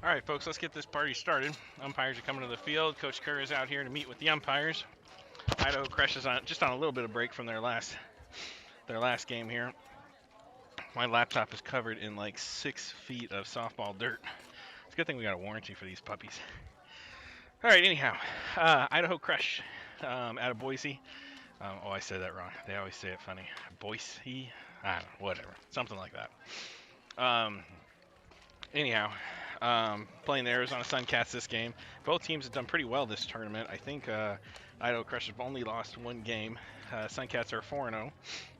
All right, folks, let's get this party started. Umpires are coming to the field. Coach Kerr is out here to meet with the umpires. Idaho Crush is on a little bit of break from their last game here. My laptop is covered in like 6 feet of softball dirt. It's a good thing we got a warranty for these puppies. All right, anyhow, Idaho Crush out of Boise. I said that wrong. They always say it funny. Boise? I don't know, whatever. Something like that. Anyhow, playing the Arizona Suncats this game. Both teams have done pretty well this tournament. I think Idaho Crush have only lost one game. Suncats are 4-0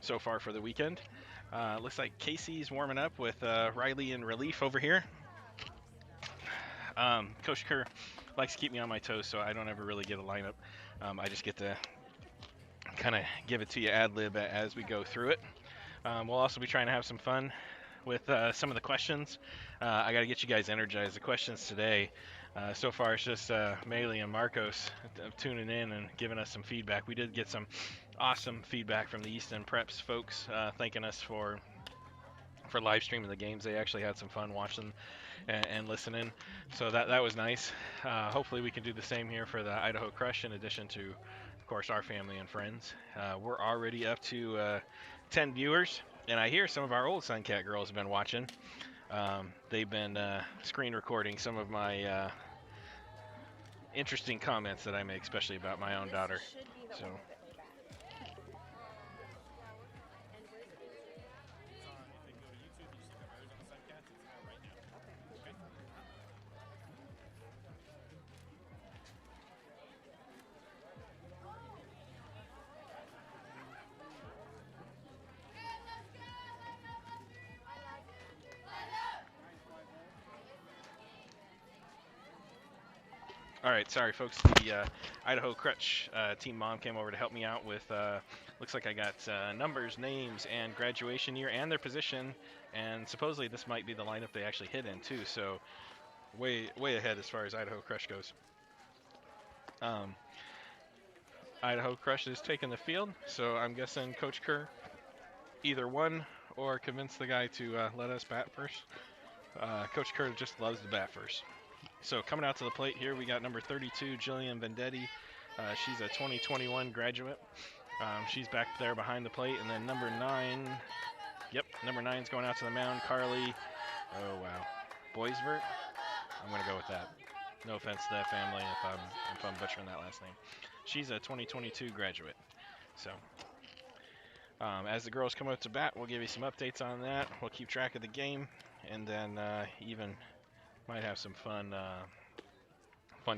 so far for the weekend. Looks like Casey's warming up with Riley in relief over here. Coach Kerr likes to keep me on my toes, so I don't ever really get a lineup. I just get to kind of give it to you ad-lib as we go through it. We'll also be trying to have some fun with some of the questions. I got to get you guys energized. The questions today, so far, it's just Maylee and Marcos tuning in and giving us some feedback. We did get some awesome feedback from the Easton Preps folks, thanking us for live streaming the games. They actually had some fun watching and listening, so that was nice. Hopefully we can do the same here for the Idaho Crush, in addition to, of course, our family and friends. We're already up to 10 viewers, and I hear some of our old Suncat girls have been watching. They've been screen recording some of my interesting comments that I make, especially about my own daughter. So. All right, sorry folks, the Idaho Crutch team mom came over to help me out with, looks like I got numbers, names, and graduation year, and their position, and supposedly this might be the lineup they actually hit in too, so way ahead as far as Idaho Crush goes. Idaho Crush is taking the field, so I'm guessing Coach Kerr either won or convinced the guy to let us bat first. Coach Kerr just loves to bat first. So coming out to the plate here, we got number 32, Jillian Vendetti. She's a 2021 graduate. She's back there behind the plate. And then number 9, number 9's going out to the mound, Carly, oh wow, Boisvert? I'm going to go with that. No offense to that family if I'm butchering that last name. She's a 2022 graduate. So as the girls come out to bat, we'll give you some updates on that. We'll keep track of the game, and then even might have some fun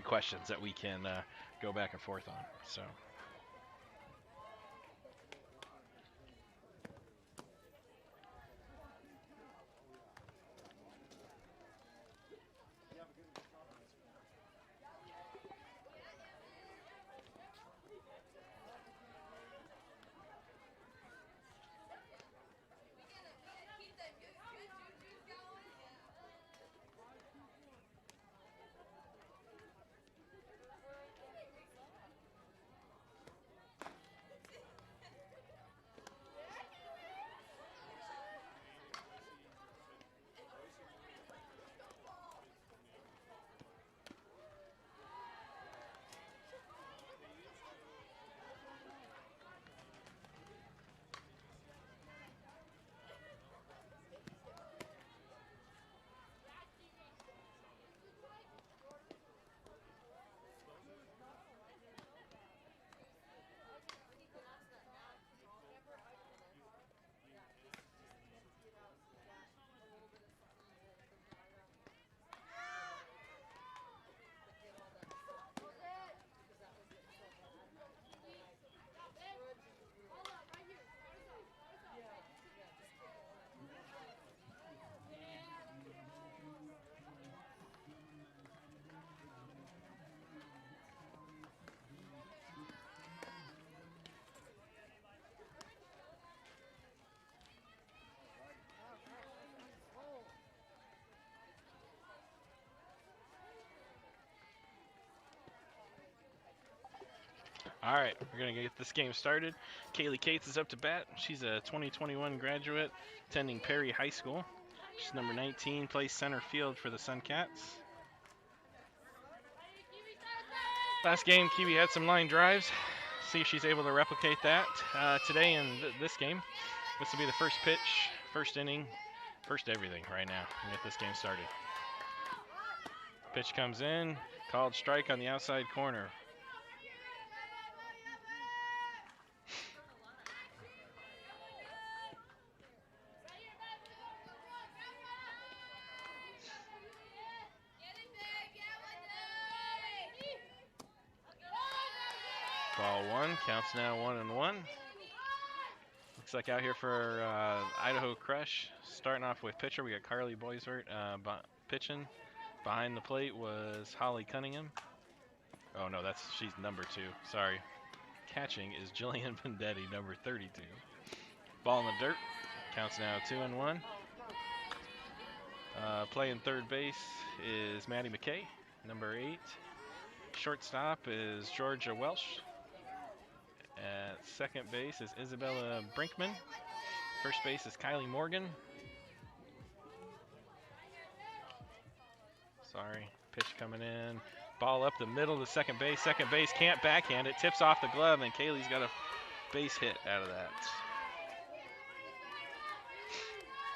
questions that we can go back and forth on. So. All right, we're going to get this game started. Kaylee Cates is up to bat. She's a 2021 graduate attending Perry High School. She's number 19, plays center field for the Suncats. Last game, Kiwi had some line drives. See if she's able to replicate that today in this game. This will be the first pitch, first inning, first everything right now to get this game started. Pitch comes in, called strike on the outside corner. Ball one, counts now 1-1. Looks like out here for Idaho Crush, starting off with pitcher, we got Carly Boisvert pitching. Behind the plate was Holly Cunningham. Oh no, she's number 2, sorry. Catching is Jillian Vendetti, number 32. Ball in the dirt, counts now 2-1. Playing third base is Maddie McKay, number 8. Shortstop is Georgia Welsh. At second base is Isabella Brinkman. First base is Kylie Morgan. Sorry, pitch coming in. Ball up the middle to second base. Second base can't backhand it. Tips off the glove, and Kaylee's got a base hit out of that.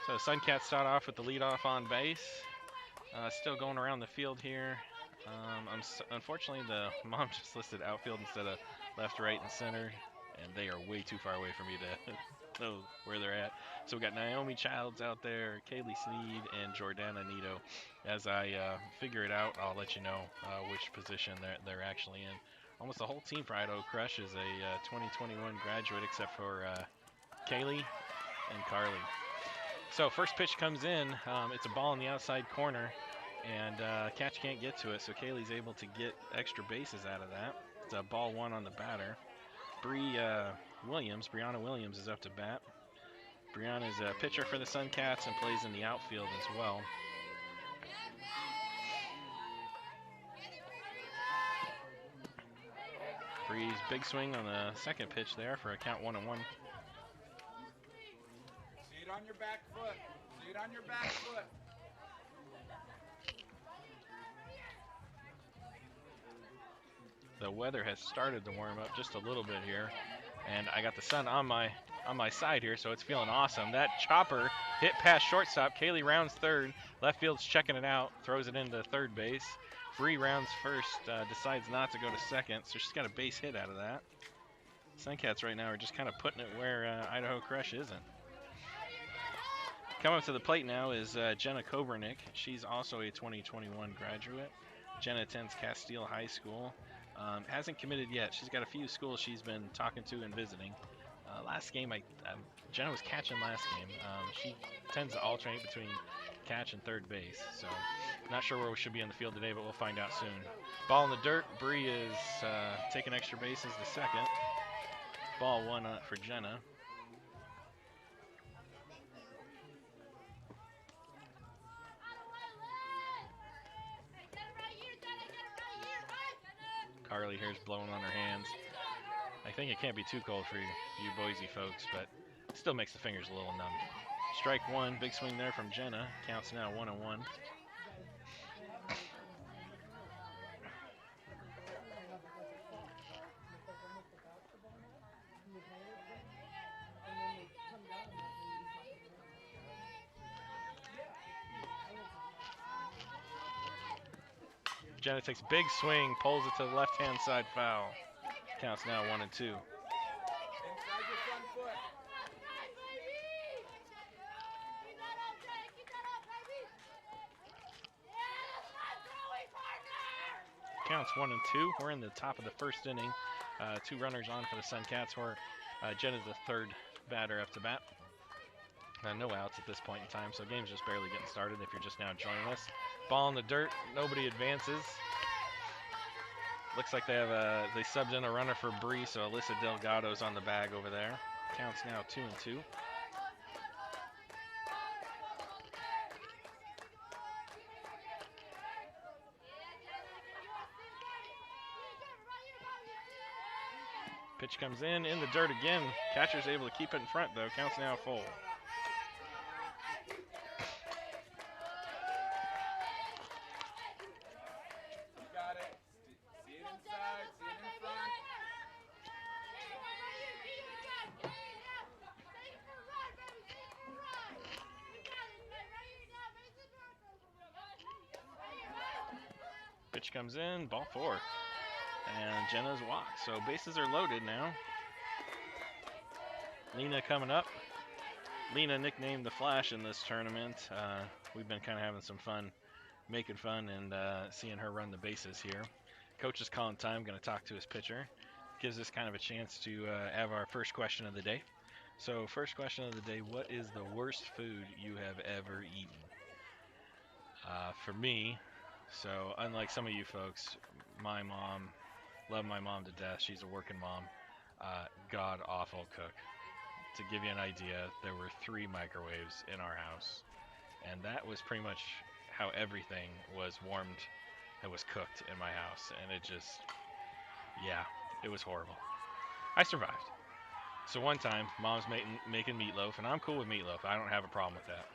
So Suncats start off with the leadoff on base. Still going around the field here. Unfortunately, the mom just listed outfield instead of left, right, and center, and they are way too far away for me to know where they're at. So we got Naomi Childs out there, Kaylee Sneed, and Jordana Nito. As I figure it out, I'll let you know which position they're actually in. Almost the whole team for Idaho Crush is a 2021 graduate, except for Kaylee and Carly. So first pitch comes in. It's a ball in the outside corner, and catch can't get to it, so Kaylee's able to get extra bases out of that. It's a ball one on the batter. Brianna Williams is up to bat. Brianna is a pitcher for the Suncats and plays in the outfield as well. Bree's big swing on the second pitch there for a count 1-1. See it on your back foot. See it on your back foot. The weather has started to warm up just a little bit here, and I got the sun on my side here, so it's feeling awesome. That chopper hit past shortstop. Kaylee rounds third. Left field's checking it out, throws it into third base. Bree rounds first, decides not to go to second, so she's got a base hit out of that. Suncats right now are just kind of putting it where Idaho Crush isn't. Coming up to the plate now is Jenna Kobernick. She's also a 2021 graduate. Jenna attends Castile High School. Hasn't committed yet. She's got a few schools she's been talking to and visiting. Last game, Jenna was catching last game. She tends to alternate between catch and third base, so not sure where we should be on the field today, but we'll find out soon. Ball in the dirt. Bree is taking extra bases to second. Ball one for Jenna. Carly here's blowing on her hands. I think it can't be too cold for you Boise folks, but it still makes the fingers a little numb. Strike one, big swing there from Jenna. Counts now 1-1. Jenna takes a big swing, pulls it to the left-hand side foul. Counts now 1-2. Inside your front foot. Counts 1-2. We're in the top of the first inning. 2 runners on for the Suncats, where Jenna's the third batter up to bat. No outs at this point in time, so the game's just barely getting started if you're just now joining us. Ball in the dirt, nobody advances. Looks like they subbed in a runner for Bree, so Alyssa Delgado's on the bag over there. Counts now 2-2. Pitch comes in the dirt again. Catcher's able to keep it in front though. Counts now full. Got it. See it inside. Pitch comes in, ball 4. And Jenna's walk. So bases are loaded now. Lena coming up. Lena nicknamed the Flash in this tournament. We've been kind of having some fun, making fun, and seeing her run the bases here. Coach is calling time, going to talk to his pitcher. Gives us kind of a chance to have our first question of the day. So first question of the day, what is the worst food you have ever eaten? For me, so unlike some of you folks, my mom, love my mom to death. She's a working mom. God-awful cook. To give you an idea, there were 3 microwaves in our house, and that was pretty much how everything was warmed and was cooked in my house, and it just, yeah, it was horrible. I survived. So one time, mom's making meatloaf, and I'm cool with meatloaf. I don't have a problem with that.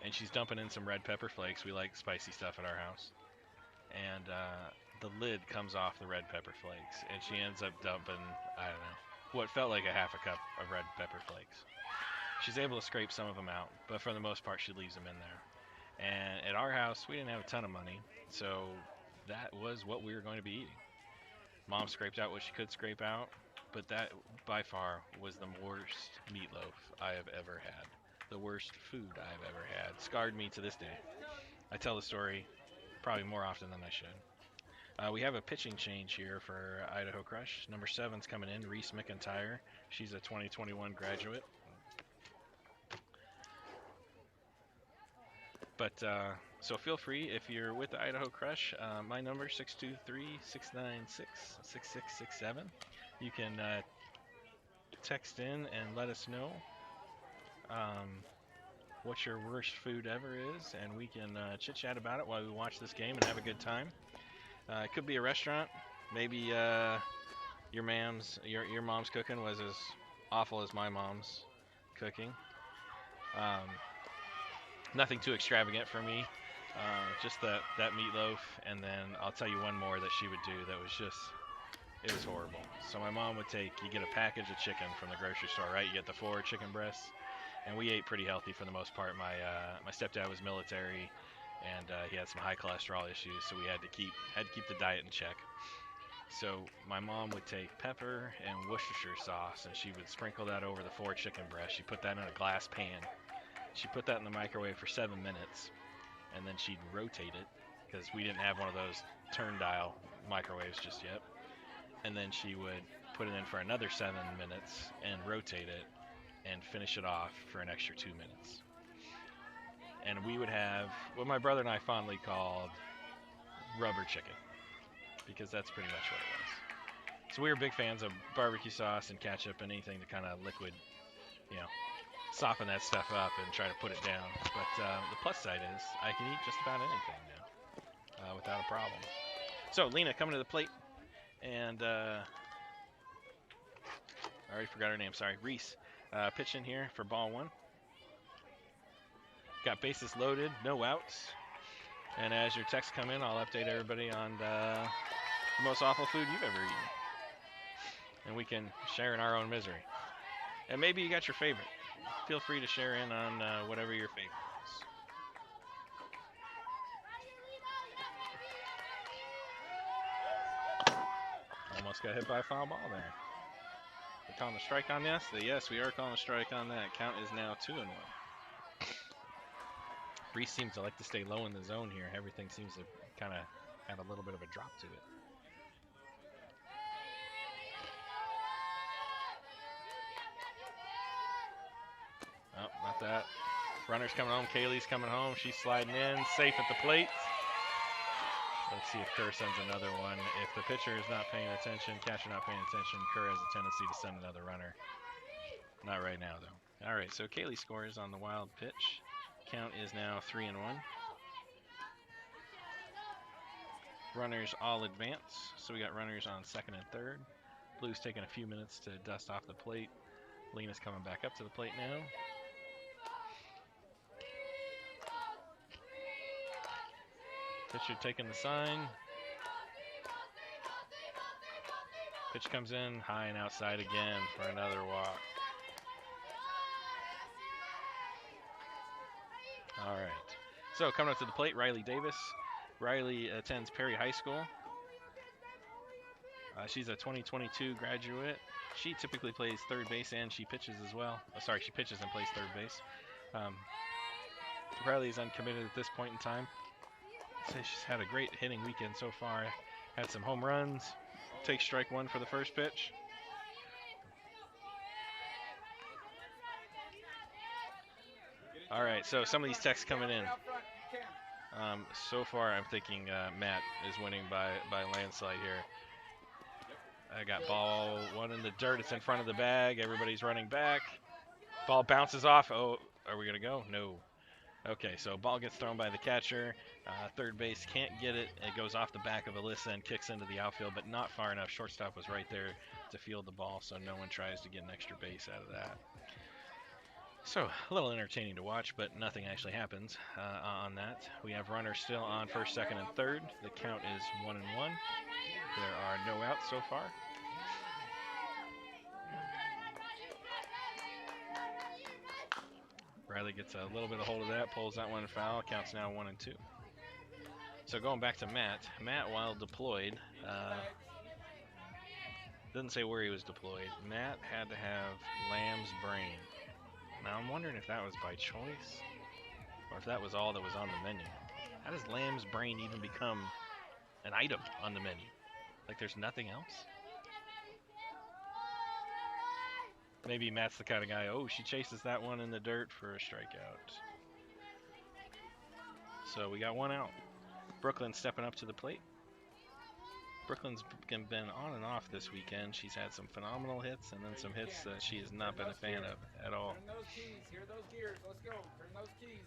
And she's dumping in some red pepper flakes. We like spicy stuff at our house. And the lid comes off the red pepper flakes, and she ends up dumping, I don't know, what felt like a half a cup of red pepper flakes. She's able to scrape some of them out, but for the most part, she leaves them in there. And at our house, we didn't have a ton of money, so that was what we were going to be eating. Mom scraped out what she could scrape out, but that by far was the worst meatloaf I have ever had. The worst food I've ever had. Scarred me to this day. I tell the story probably more often than I should. We have a pitching change here for Idaho Crush. Number 7's coming in, Rhys Mcintyre. She's a 2021 graduate. But so feel free, if you're with the Idaho Crush, my number 623-696-6667. You can text in and let us know what your worst food ever is, and we can chit chat about it while we watch this game and have a good time. It could be a restaurant. Maybe your mom's cooking was as awful as my mom's cooking. Nothing too extravagant for me. Just that meatloaf, and then I'll tell you one more that she would do that was just, it was horrible. So my mom would you get a package of chicken from the grocery store, right? You get the 4 chicken breasts, and we ate pretty healthy for the most part. My stepdad was military, and he had some high cholesterol issues, so we had to keep the diet in check. So my mom would take pepper and Worcestershire sauce, and she would sprinkle that over the 4 chicken breasts. She put that in a glass pan. She put that in the microwave for 7 minutes, and then she'd rotate it, because we didn't have one of those turn dial microwaves just yet. And then she would put it in for another 7 minutes and rotate it and finish it off for an extra 2 minutes. And we would have what my brother and I fondly called rubber chicken, because that's pretty much what it was. So we were big fans of barbecue sauce and ketchup and anything to kind of liquid, soften that stuff up and try to put it down. But the plus side is I can eat just about anything now without a problem. So Lena coming to the plate, and I already forgot her name. Sorry, Rhys pitching here for ball 1. Got bases loaded, no outs. And as your texts come in, I'll update everybody on the most awful food you've ever eaten, and we can share in our own misery. And maybe you got your favorite. Feel free to share in on whatever your favorite is. Almost got hit by a foul ball there. We're calling a strike on this? Yes, we are calling a strike on that. Count is now 2-1. Rhys seems to like to stay low in the zone here. Everything seems to kind of have a little bit of a drop to it. Oh, not that. Runner's coming home. Kaylee's coming home. She's sliding in. Safe at the plate. Let's see if Kerr sends another one. If the pitcher is not paying attention, catcher not paying attention, Kerr has a tendency to send another runner. Not right now, though. All right, so Kaylee scores on the wild pitch. Count is now 3-1. Runners all advance. So we got runners on 2nd and 3rd. Blue's taking a few minutes to dust off the plate. Lena's coming back up to the plate now. Pitcher taking the sign. Pitch comes in high and outside again for another walk. All right. So coming up to the plate, Riley Davis. Riley attends Perry High School. She's a 2022 graduate. She typically plays third base and she pitches as well. Sorry, she pitches and plays third base. Riley is uncommitted at this point in time. So she's had a great hitting weekend so far. Had some home runs. Takes strike one for the first pitch. All right, so some of these texts coming in. So far, I'm thinking Matt is winning by landslide here. I got ball one in the dirt. It's in front of the bag. Everybody's running back. Ball bounces off. Oh, are we going to go? No. Okay, so ball gets thrown by the catcher. Third base can't get it. It goes off the back of Alyssa and kicks into the outfield, but not far enough. Shortstop was right there to field the ball, so no one tries to get an extra base out of that. So a little entertaining to watch, but nothing actually happens on that. We have runners still on first, second, and third. The count is 1-1. There are no outs so far. Riley gets a little bit of hold of that, pulls that one foul, counts now 1-2. So going back to Matt. Matt, while deployed, doesn't say where he was deployed. Matt had to have lamb's brain. Now I'm wondering if that was by choice or if that was all that was on the menu. How does lamb's brain even become an item on the menu? Like there's nothing else? Maybe Matt's the kind of guy, oh, she chases that one in the dirt for a strikeout. So we got one out. Brooklyn stepping up to the plate. Brooklyn's been on and off this weekend. She's had some phenomenal hits and then some hits that she has not been a fan of at all. Turn those keys. Hear those gears. Let's go. Turn those keys.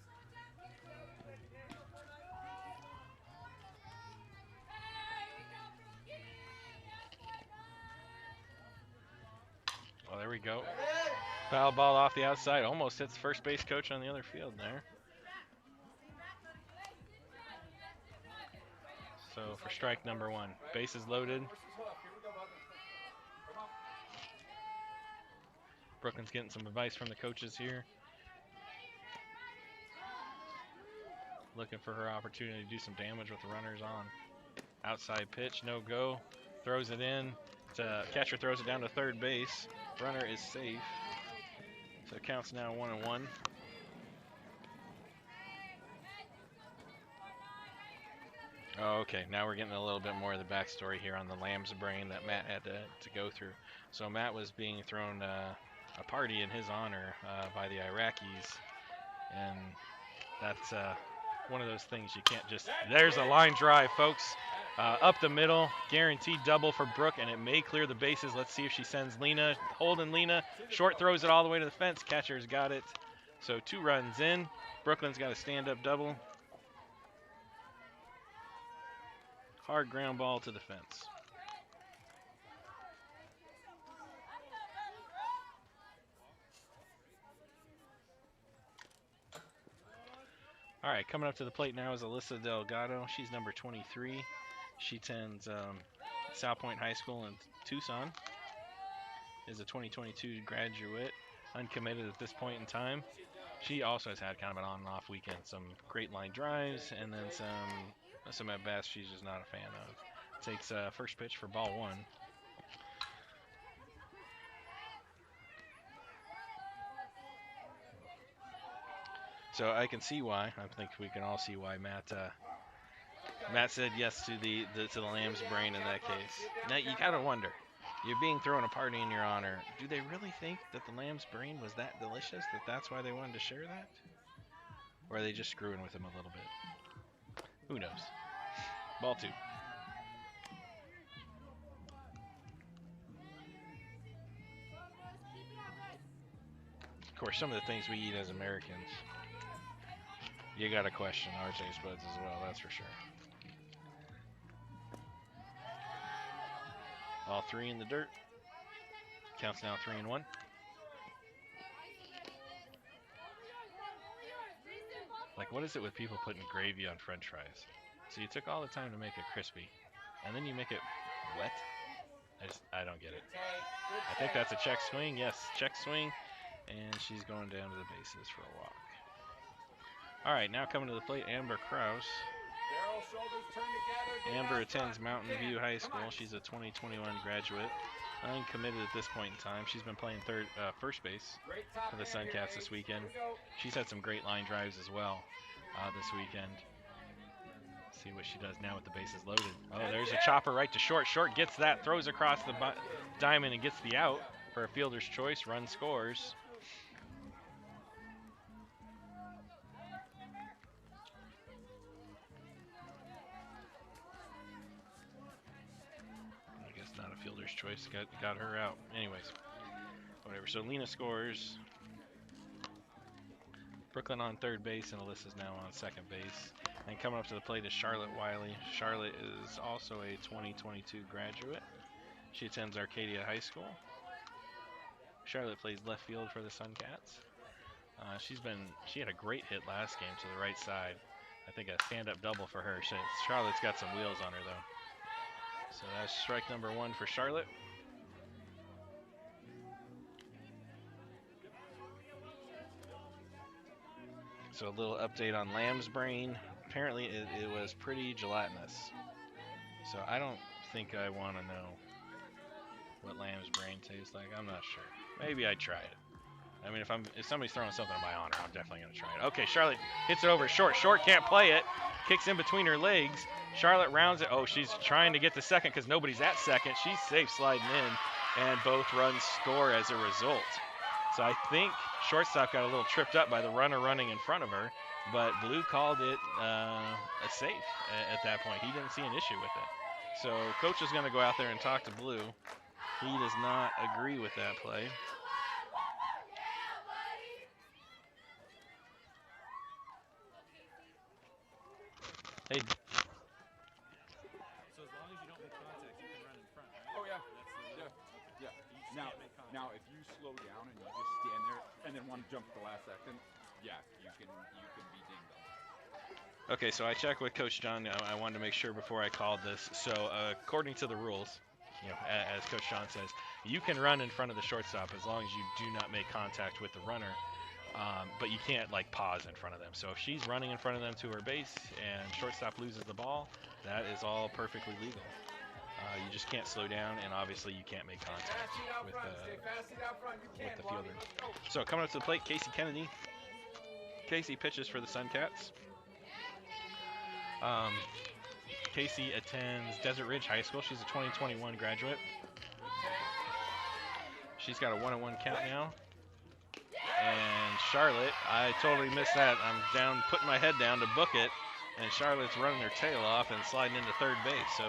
Well, there we go. Foul ball off the outside. Almost hits first base coach on the other field there. So for strike number one, bases loaded. Brooklyn's getting some advice from the coaches here. Looking for her opportunity to do some damage with the runners on. Outside pitch, no go. Throws it in. Catcher throws it down to third base. Runner is safe. So it counts now 1-1. Oh, okay, now we're getting a little bit more of the backstory here on the lamb's brain that Matt had to go through. So Matt was being thrown a party in his honor by the Iraqis, and that's one of those things you can't just... There's a line drive, folks. Up the middle, guaranteed double for Brooke, and it may clear the bases. Let's see if she sends Lena. Holding Lena. Short throws it all the way to the fence. Catcher's got it. So 2 runs in. Brooklyn's got a stand-up double. Hard ground ball to the fence. All right, coming up to the plate now is Alyssa Delgado. She's number 23. She attends South Point High School in Tucson. Is a 2022 graduate, uncommitted at this point in time. She also has had kind of an on and off weekend. Some great line drives and then some at bats she's just not a fan of. Takes first pitch for ball one. So I can see why. I think we can all see why Matt said yes to the lamb's brain in that case. Now you gotta wonder, you're being thrown a party in your honor. Do they really think that the lamb's brain was that delicious that that's why they wanted to share that? Or are they just screwing with him a little bit? Who knows? Ball 2. Of course, some of the things we eat as Americans, you gotta question our taste buds as well, that's for sure. All 3 in the dirt. Counts now 3-1. Like, what is it with people putting gravy on French fries? So you took all the time to make it crispy, and then you make it wet? I don't get it. I think that's a check swing. Yes, check swing. And she's going down to the bases for a walk. All right, now coming to the plate, Amber Krauss. Barrel shoulders turn together. Get Amber out attends front. Mountain You can. View High Come School. on. She's a 2021 graduate. Uncommitted at this point in time. She's been playing first base Great top for the hand here, Suncats this Ace. weekend. Here we go. She's had some great line drives as well this weekend. See what she does now with the bases loaded. Oh, there's a chopper right to short. Short gets that, throws across the diamond and gets the out for a fielder's choice. Run scores. I guess not a fielder's choice. Got her out. Anyways, whatever. So Lena scores. Brooklyn on third base, and Alyssa's now on second base. And coming up to the plate is Charlotte Wiley. Charlotte is also a 2022 graduate. She attends Arcadia High School. Charlotte plays left field for the Suncats. She had a great hit last game to the right side. I think a stand-up double for her. Charlotte's got some wheels on her though. So that's strike number 1 for Charlotte. So a little update on lamb's brain. Apparently it was pretty gelatinous. So I don't think I want to know what lamb's brain tastes like. I'm not sure. Maybe I'd try it. I mean, if somebody's throwing something in my honor, I'm definitely going to try it. Okay, Charlotte hits it over short. Short can't play it. Kicks in between her legs. Charlotte rounds it. Oh, she's trying to get to second because nobody's at second. She's safe sliding in, and both runs score as a result. So I think shortstop got a little tripped up by the runner running in front of her, but Blue called it a safe at that point. He didn't see an issue with it. So coach is going to go out there and talk to Blue. He does not agree with that play. Hey. So as long as you don't make contact, you can run in front, right? Oh yeah. Yeah. Now if you slow down and you just stand there and then want to jump at the last second, yeah, you can be dinged on. Okay, so I checked with Coach John. I wanted to make sure before I called this. So according to the rules, as Coach John says, you can run in front of the shortstop as long as you do not make contact with the runner. But you can't pause in front of them. So if she's running in front of them to her base and shortstop loses the ball, that is all perfectly legal. You just can't slow down, and obviously you can't make contact with the fielder. So coming up to the plate, Casey Kennedy. Casey pitches for the Suncats. Casey attends Desert Ridge High School. She's a 2021 graduate. She's got a 1-1 count now. And Charlotte, I totally missed that. I'm down, putting my head down to book it, and Charlotte's running her tail off and sliding into third base. So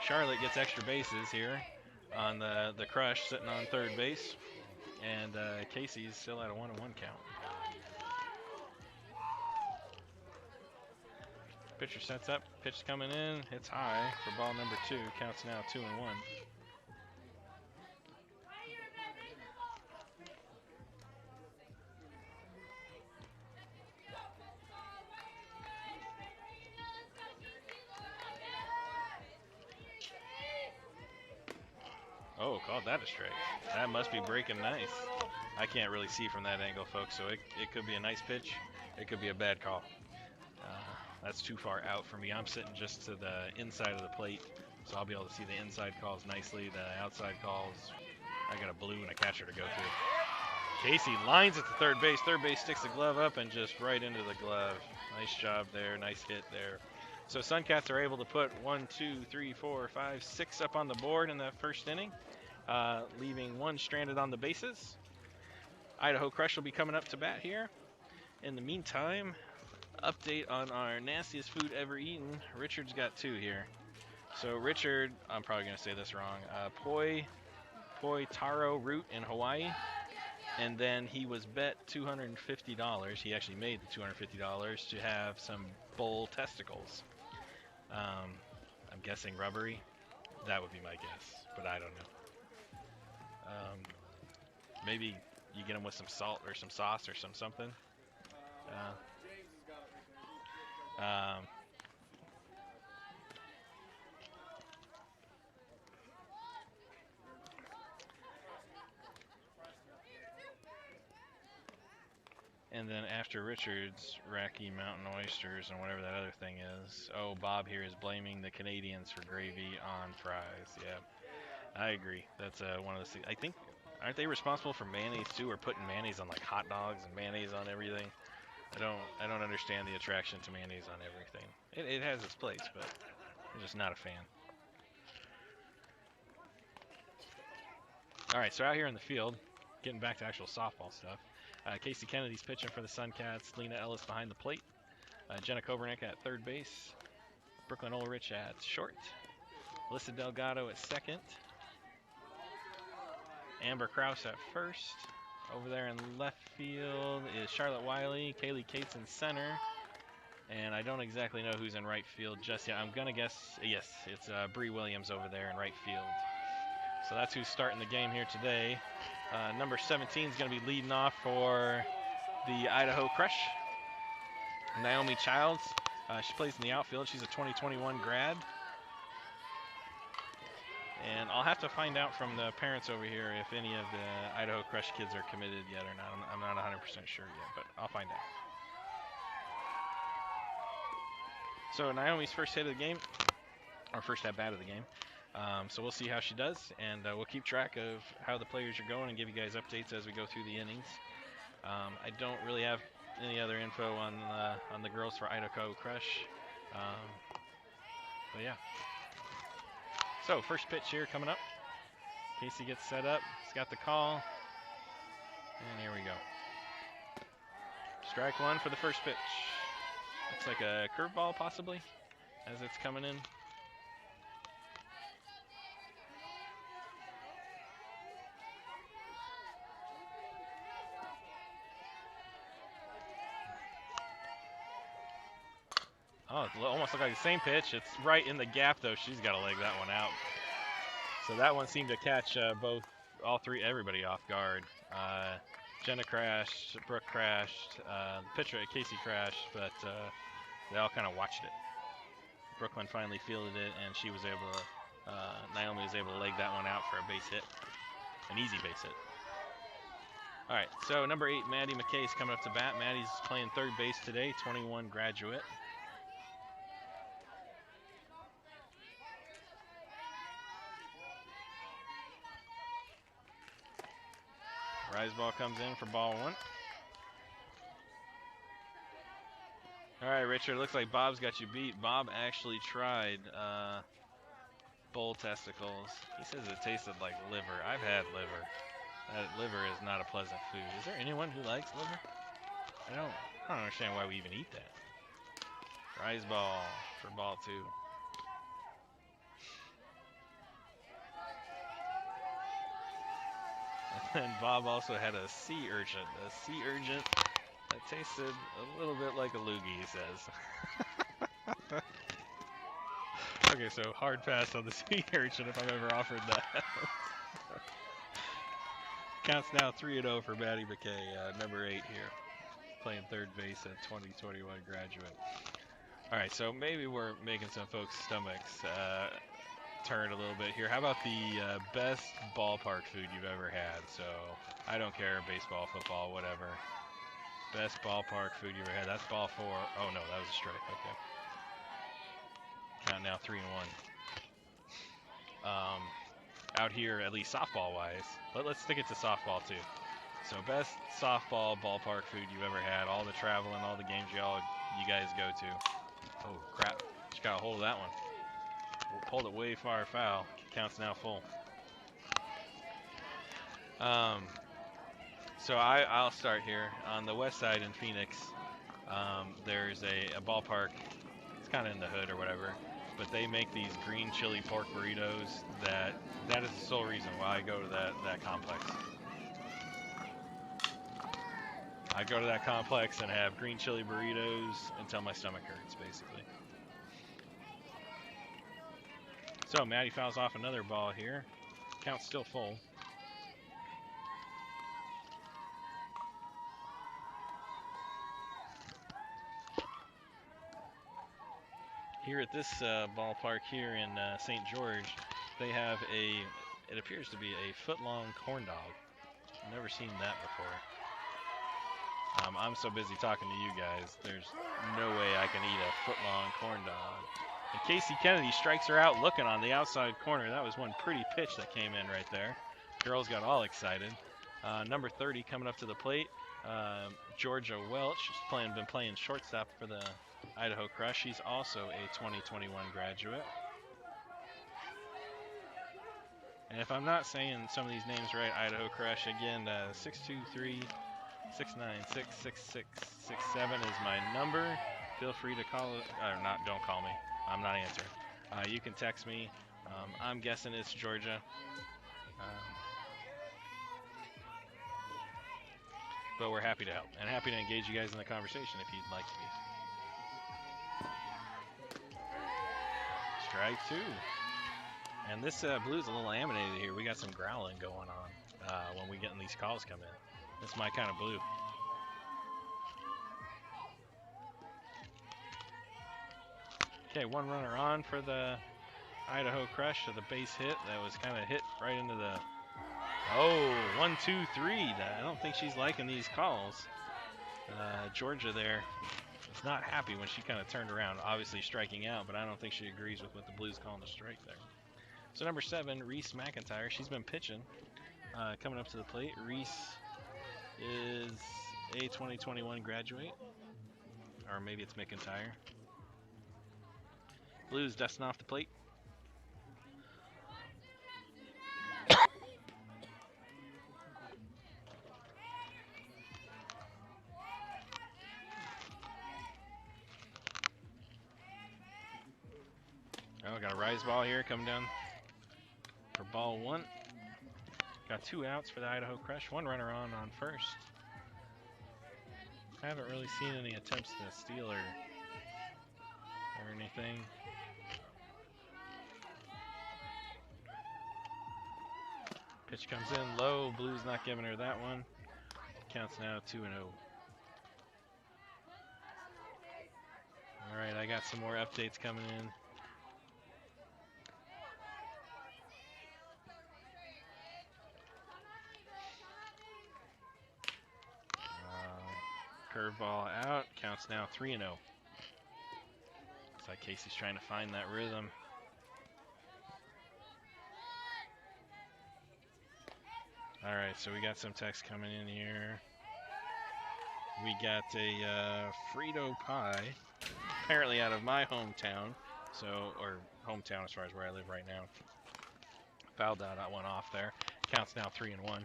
Charlotte gets extra bases here on the crush, sitting on third base, and Casey's still at a 1-1 count. Pitcher sets up, pitch coming in, hits high for ball number 2. Counts now 2-1. Oh, called that a strike. That must be breaking nice. I can't really see from that angle, folks, so it could be a nice pitch. It could be a bad call. That's too far out for me. I'm sitting just to the inside of the plate, so I'll be able to see the inside calls nicely. The outside calls, I got a blue and a catcher to go through. Casey lines at the third base. Third base sticks the glove up and just right into the glove. Nice job there. Nice hit there. So Suncats are able to put 1, 2, 3, 4, 5, 6 up on the board in that first inning, leaving 1 stranded on the bases. Idaho Crush will be coming up to bat here. In the meantime, update on our nastiest food ever eaten. Richard's got 2 here. So Richard, I'm probably going to say this wrong, poi taro root in Hawaii. And then he was bet $250. He actually made the $250 to have some bull testicles. I'm guessing rubbery. That would be my guess, but I don't know. Maybe you get them with some salt or some sauce or something. And then after Richards, Racky Mountain Oysters and whatever that other thing is. Oh, Bob here is blaming the Canadians for gravy on fries. Yeah, I agree. That's one of the things. I think, aren't they responsible for mayonnaise too, or putting mayonnaise on like hot dogs and mayonnaise on everything? I don't understand the attraction to mayonnaise on everything. It has its place, but I'm just not a fan. All right, so out here in the field, getting back to actual softball stuff. Casey Kennedy's pitching for the Suncats. Lena Ellis behind the plate. Jenna Kobernick at third base. Brooklyn Ulrich at short. Alyssa Delgado at second. Amber Krauss at first. Over there in left field is Charlotte Wiley. Kaylee Cates in center. And I don't exactly know who's in right field just yet. I'm going to guess, yes, it's Bree Williams over there in right field. So that's who's starting the game here today. Number 17 is going to be leading off for the Idaho Crush. Naomi Childs. She plays in the outfield. She's a 2021 grad. And I'll have to find out from the parents over here if any of the Idaho Crush kids are committed yet or not. I'm not 100% sure yet, but I'll find out. So Naomi's first hit of the game, or first at bat of the game. So we'll see how she does, and we'll keep track of how the players are going and give you guys updates as we go through the innings. I don't really have any other info on the girls for Idaho Crush, but yeah. So first pitch here coming up. Casey gets set up. He's got the call, and here we go. Strike one for the first pitch. Looks like a curveball possibly as it's coming in. Oh, it almost looked like the same pitch. It's right in the gap, though. She's got to leg that one out. So that one seemed to catch everybody off guard. Jenna crashed, Brooke crashed, the pitcher at Casey crashed, but they all kind of watched it. Brooklyn finally fielded it, and she was able to, Naomi was able to leg that one out for a base hit, an easy base hit. All right, so number 8, Maddie McKay is coming up to bat. Maddie's playing third base today, 21 graduate. Rise ball comes in for ball one. All right, Richard, looks like Bob's got you beat. Bob actually tried bull testicles. He says it tasted like liver. I've had liver. That liver is not a pleasant food. Is there anyone who likes liver? I don't understand why we even eat that. Rise ball for ball two. And Bob also had a sea urchin. A sea urchin that tasted a little bit like a loogie, he says. Okay, so hard pass on the sea urchin if I've ever offered that. Counts now 3-0 for Maddie McKay, number 8 here, playing third base at 2021 graduate. All right, so maybe we're making some folks' stomachs turn a little bit here. How about the best ballpark food you've ever had? So I don't care, baseball, football, whatever. Best ballpark food you ever had. That's ball 4. Oh no, that was a strike. Okay. Count now 3-1. Out here, at least softball wise, let's stick it to softball too. So best softball ballpark food you've ever had. All the traveling, all the games you guys go to. Oh crap! Just got a hold of that one. Pulled it way far foul. Counts now full. So I'll start here. On the west side in Phoenix, there's a ballpark. It's kind of in the hood or whatever, but they make these green chili pork burritos that is the sole reason why I go to that complex. I go to that complex and have green chili burritos until my stomach hurts, basically. So Maddie fouls off another ball here. Count's still full. Here at this ballpark here in St. George, they have it appears to be a foot-long corn dog. I've never seen that before. I'm so busy talking to you guys, there's no way I can eat a foot-long corn dog. And Casey Kennedy strikes her out looking on the outside corner. That was one pretty pitch that came in right there. Girls got all excited. Number 30 coming up to the plate, Georgia Welch. She's been playing shortstop for the Idaho Crush. She's also a 2021 graduate. And if I'm not saying some of these names right, Idaho Crush, again, 623 696 6667 is my number. Feel free to call it, or not, don't call me. I'm not answering. You can text me. I'm guessing it's Georgia. But we're happy to help and happy to engage you guys in the conversation if you'd like to be. Strike two. And this blue's a little animated here. We got some growling going on when we get these calls come in. That's my kind of blue. Okay, one runner on for the Idaho Crush of the base hit. That was kind of hit right into the... Oh, 1, 2, 3. I don't think she's liking these calls. Georgia there is not happy when she kind of turned around, obviously striking out, but I don't think she agrees with what the Blues calling the strike there. So number 7, Rhys Mcintyre. She's been pitching. Coming up to the plate. Rhys is a 2021 graduate. Or maybe it's McIntyre. Blues dusting off the plate. Oh, got a rise ball here coming down for ball 1. Got 2 outs for the Idaho Crush. 1 runner on first. I haven't really seen any attempts to steal or anything. Pitch comes in low. Blues not giving her that one. Counts now 2-0. All right, I got some more updates coming in. Curveball out. Counts now 3-0. Looks like Casey's trying to find that rhythm. All right, so we got some text coming in here. We got a Frito pie, apparently out of my hometown, or hometown as far as where I live right now. Fouled out that one off there. Counts now 3-1.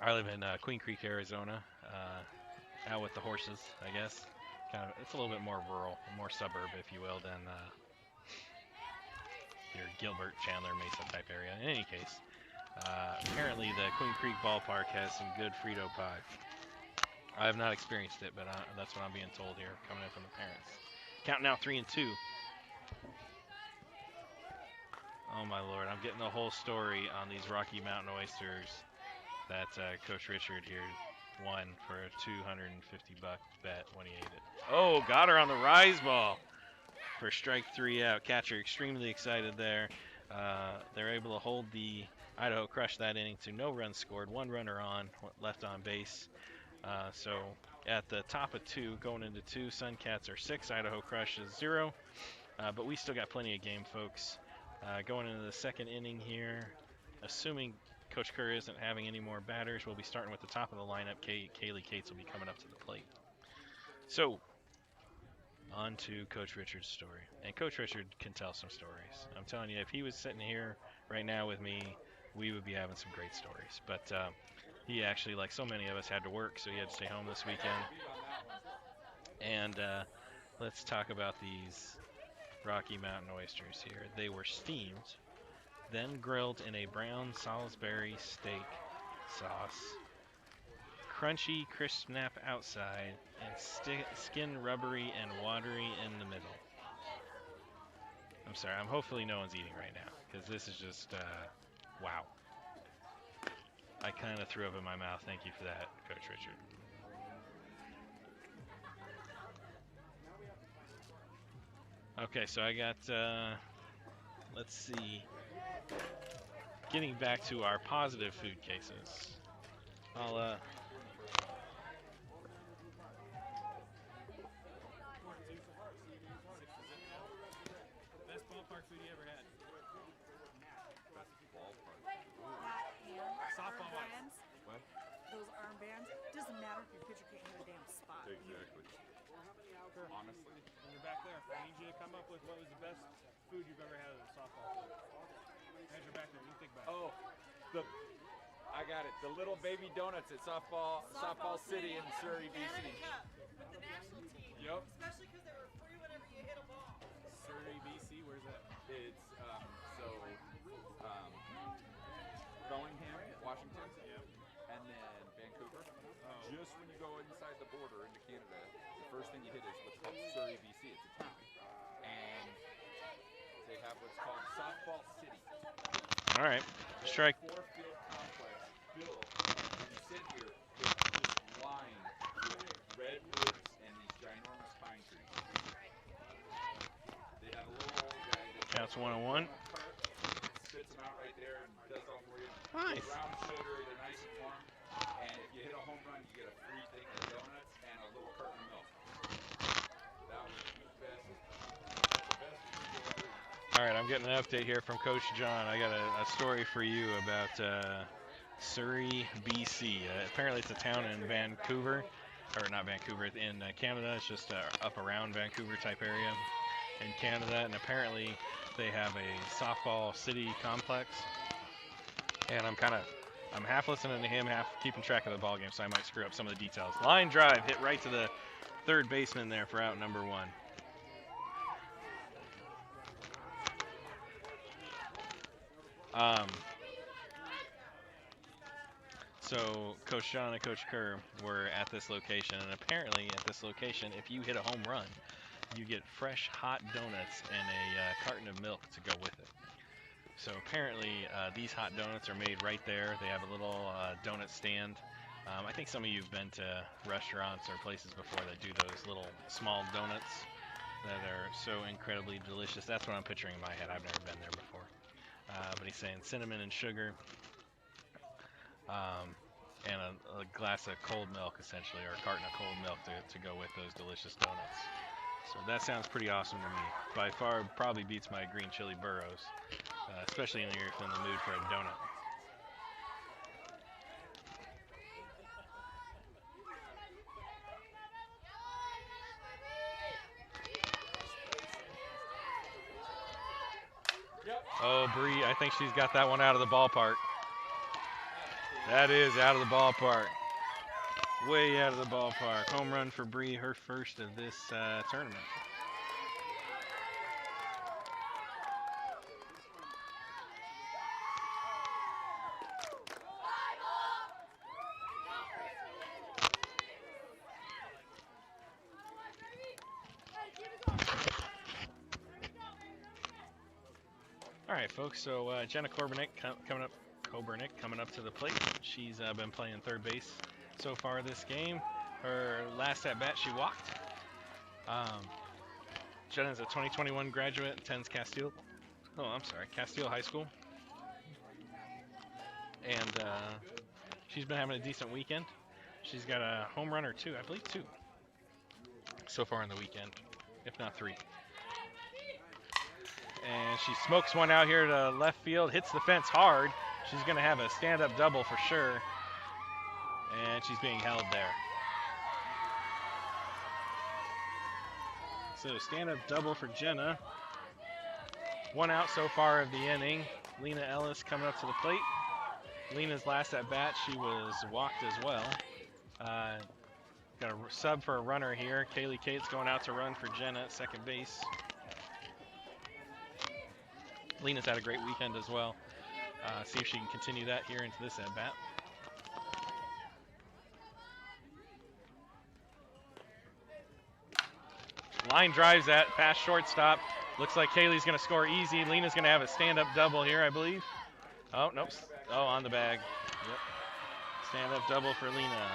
I live in Queen Creek, Arizona, out with the horses, I guess. It's a little bit more rural, more suburb, if you will, than your Gilbert, Chandler, Mesa type area. In any case, apparently the Queen Creek ballpark has some good Frito pie. I have not experienced it, but that's what I'm being told here, coming in from the parents. Count now 3-2. Oh my Lord, I'm getting the whole story on these Rocky Mountain oysters that Coach Richard here won for a $250 bet when he ate it. Oh, got her on the rise ball for strike 3 out. Catcher extremely excited there. They're able to hold the Idaho Crush that inning to no runs scored, 1 runner on, left on base. So at the top of 2, going into 2, Suncats are 6, Idaho Crush is 0. But we still got plenty of game, folks. Going into the second inning here, assuming Coach Kerr isn't having any more batters, we'll be starting with the top of the lineup. Kaylee Cates will be coming up to the plate. So, on to Coach Richard's story. And Coach Richard can tell some stories. I'm telling you, if he was sitting here right now with me, we would be having some great stories. But he actually, like so many of us, had to work, so he had to stay home this weekend. And let's talk about these Rocky Mountain oysters here. They were steamed, then grilled in a brown Salisbury steak sauce. Crunchy, crisp snap outside, and skin rubbery and watery in the middle. I'm sorry, hopefully no one's eating right now, because this is just, wow. I kind of threw up in my mouth. Thank you for that, Coach Richard. Okay, so I got, let's see, getting back to our positive food cases. I'll Exactly. Honestly. When you're back there, I need you to come up with what was the best food you've ever had at a softball field. As you're back there, you think back. Oh, I got it. The little baby donuts at Softball City in Surrey, BC. With the national team. Yep. Especially because they were free whenever you hit a ball. Surrey, BC, where's that? It's Cunningham, Washington, and then Vancouver. Just when you go inside the border into Canada, the first thing you hit is what's called Surrey, BC. It's a town, and they have what's called Softball City. All right, strike. 4-field complex built. When you sit here, it's just lined with redwoods and these ginormous pine trees. They have a little old guy that Counts 1-1. spits them out right there and does all for you. Nice. Brown sugar, they're nice and warm. And if you hit a home run, you get a free thing of donuts and a little carton of milk. That was the best food you'll ever eat. All right, I'm getting an update here from Coach John. I got a story for you about Surrey, BC. Apparently, it's a town in Vancouver, or not Vancouver, in Canada. It's just up around Vancouver type area in Canada, and apparently they have a softball city complex. And I'm half listening to him, half keeping track of the ball game, so I might screw up some of the details. Line drive hit right to the third baseman there for out number 1. So Coach John and Coach Kerr were at this location, and apparently at this location, if you hit a home run, you get fresh hot donuts and a carton of milk to go with it. So apparently these hot donuts are made right there. They have a little donut stand. I think some of you have been to restaurants or places before that do those little small donuts that are so incredibly delicious. That's what I'm picturing in my head. I've never been there before. But he's saying cinnamon and sugar, and a glass of cold milk, essentially, or a carton of cold milk to go with those delicious donuts. So that sounds pretty awesome to me. By far, probably beats my green chili burros, especially if you're in the mood for a donut. Oh, Bree, I think she's got that one out of the ballpark. That is out of the ballpark. Way out of the ballpark. Home run for Bree, her first of this tournament. All right, folks. So Jenna Coburnick coming up to the plate. She's been playing third base so far this game. Her last at bat, she walked. Jenna's a 2021 graduate, attends Castile High School, and she's been having a decent weekend. She's got a home run or two, I believe 2, so far in the weekend, if not 3. And she smokes one out here to left field, hits the fence hard. She's going to have a stand-up double for sure. And she's being held there. So stand-up double for Jenna. 1 out so far of the inning. Lena Ellis coming up to the plate. Lena's last at bat, she was walked as well. Got a sub for a runner here. Kaylee Cates going out to run for Jenna at second base. Lena's had a great weekend as well. See if she can continue that here into this at bat. Line drives that past shortstop. Looks like Kaylee's going to score easy. Lena's going to have a stand-up double here, I believe. Oh, nope. Oh, on the bag. Yep. Stand-up double for Lena.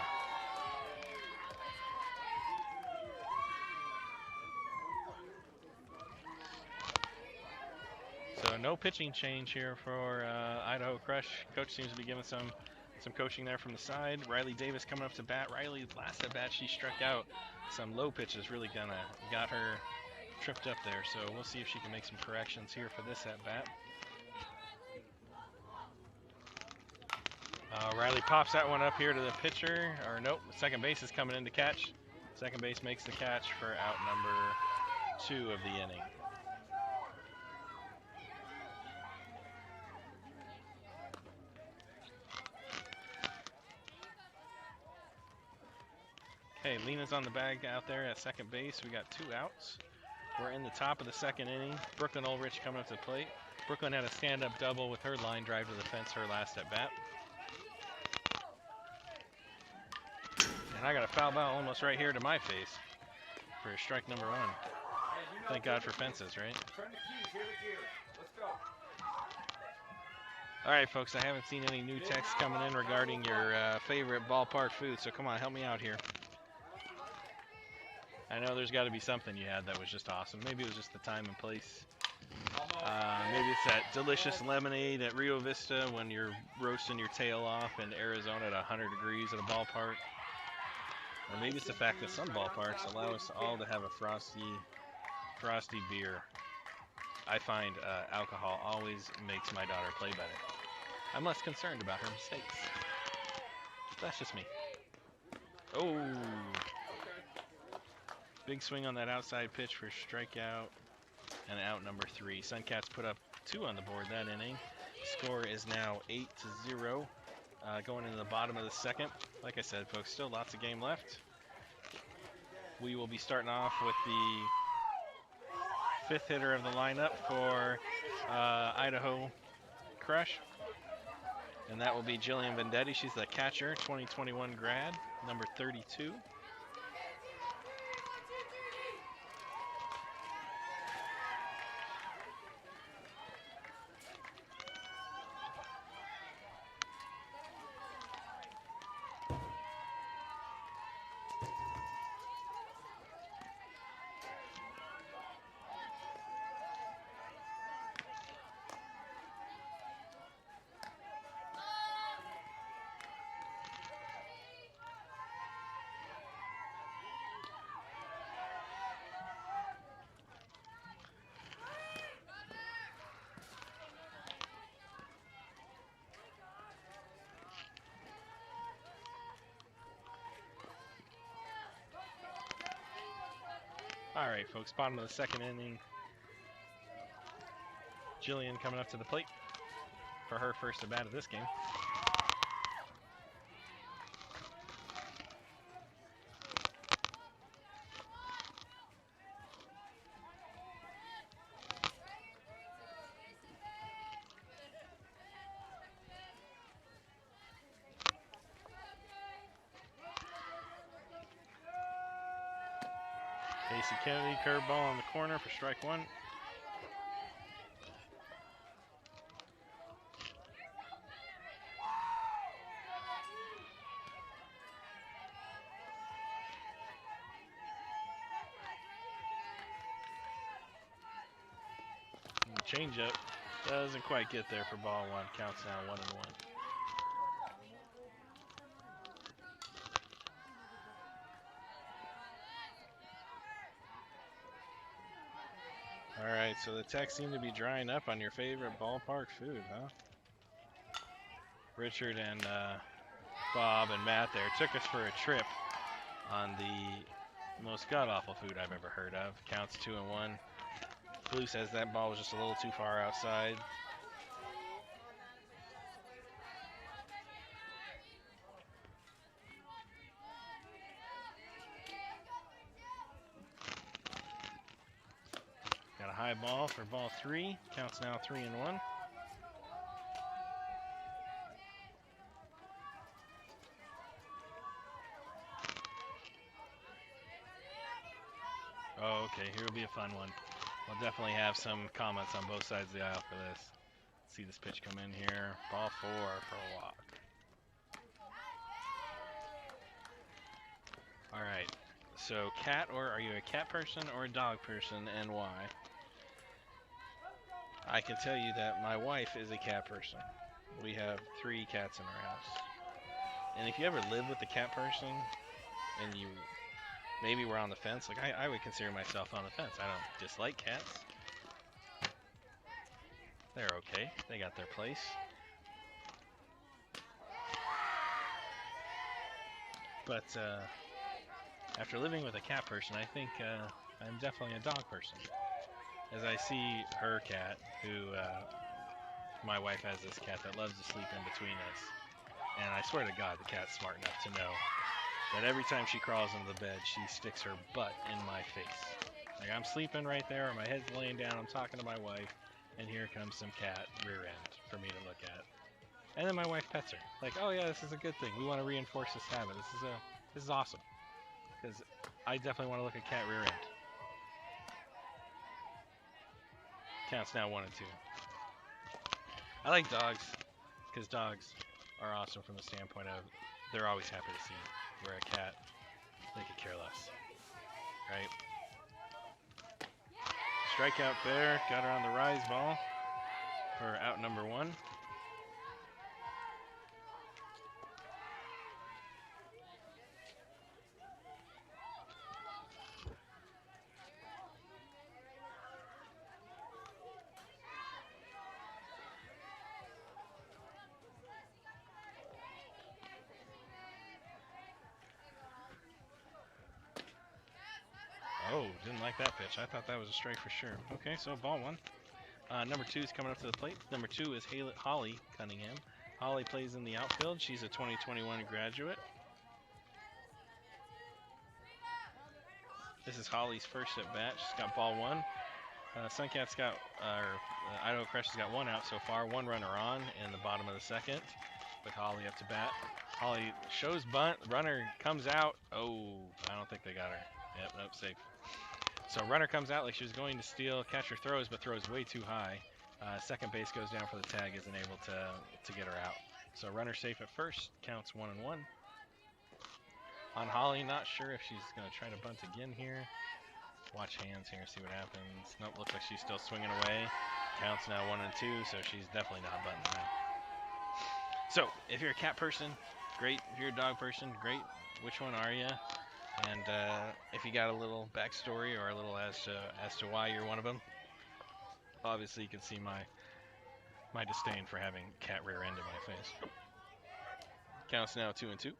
So no pitching change here for Idaho Crush. Coach seems to be giving some coaching there from the side. Riley Davis coming up to bat. Riley's last at bat, she struck out. Some low pitches really got her tripped up there. So we'll see if she can make some corrections here for this at bat. Riley pops that one up here to the pitcher. Or nope, second base is coming in to catch. Second base makes the catch for out number 2 of the inning. Okay, Lena's on the bag out there at second base. We got 2 outs. We're in the top of the second inning. Brooklyn Ulrich coming up to the plate. Brooklyn had a stand-up double with her line drive to the fence her last at bat. And I got a foul ball almost right here to my face for strike number 1. Thank God for fences, right? Turn the keys, here to gear. Let's go. All right, folks, I haven't seen any new texts coming in regarding your favorite ballpark food, so come on, help me out here. I know there's got to be something you had that was just awesome. Maybe it was just the time and place. Maybe it's that delicious lemonade at Rio Vista when you're roasting your tail off in Arizona at 100 degrees at a ballpark. Or maybe it's the fact that some ballparks allow us all to have a frosty beer. I find alcohol always makes my daughter play better. I'm less concerned about her mistakes. That's just me. Oh! Big swing on that outside pitch for strikeout and out number 3. Suncats put up 2 on the board that inning. Score is now 8-0. Going into the bottom of the second. Like I said, folks, still lots of game left. We will be starting off with the 5th hitter of the lineup for Idaho Crush. And that will be Jillian Vendetti. She's the catcher, 2021 grad, number 32. All right, folks, bottom of the second inning. Jillian coming up to the plate for her first at bat of this game. Casey Kennedy, curveball on the corner for strike 1. Changeup doesn't quite get there for ball 1. Counts now 1-1. All right, so the texts seem to be drying up on your favorite ballpark food, huh? Richard and Bob and Matt there took us for a trip on the most god-awful food I've ever heard of. Counts 2-1. Blue says that ball was just a little too far outside. Got a high ball for ball 3. Counts now 3-1. Oh, okay, here will be a fun one. We'll definitely have some comments on both sides of the aisle for this. Let's see this pitch come in here. Ball 4 for a walk. All right, so cat, or are you a cat person or a dog person, and why? I can tell you that my wife is a cat person. We have 3 cats in our house. And if you ever live with a cat person and you maybe we're on the fence, like I would consider myself on the fence. I don't dislike cats. They're okay. They got their place. But after living with a cat person, I think I'm definitely a dog person. As I see her cat, who my wife has this cat that loves to sleep in between us. And I swear to God, the cat's smart enough to know that every time she crawls into the bed, she sticks her butt in my face. Like I'm sleeping right there, or my head's laying down, I'm talking to my wife, and here comes some cat rear end for me to look at. And then my wife pets her. Like, oh yeah, this is a good thing. We want to reinforce this habit. This is awesome. Because I definitely want to look at cat rear end. Counts now 1 and 2. I like dogs, because dogs are awesome from the standpoint of they're always happy to see you. Where a cat, they could care less, right? Strikeout there, got her on the rise ball for out number 1. Oh, didn't like that pitch. I thought that was a strike for sure. Okay, so ball 1. Number 2 is coming up to the plate. Number 2 is Holly Cunningham. Holly plays in the outfield. She's a 2021 graduate. This is Holly's first at bat. She's got ball 1. Suncats got, Idaho Crush has got 1 out so far. 1 runner on in the bottom of the 2nd with Holly up to bat. Holly shows bunt. Runner comes out. Oh, I don't think they got her. Yep, nope, safe. So runner comes out like she was going to steal. Catcher throws, but throws way too high. Second base goes down for the tag, isn't able to get her out. So runner safe at first. Counts 1 and 1. On Holly, not sure if she's going to try to bunt again here. Watch hands here, see what happens. Nope, looks like she's still swinging away. Counts now 1 and 2, so she's definitely not bunting now. So if you're a cat person, great. If you're a dog person, great. Which one are you? And if you got a little backstory or a little as to why you're one of them, obviously you can see my disdain for having cat rear end in my face. Counts now 2 and 2.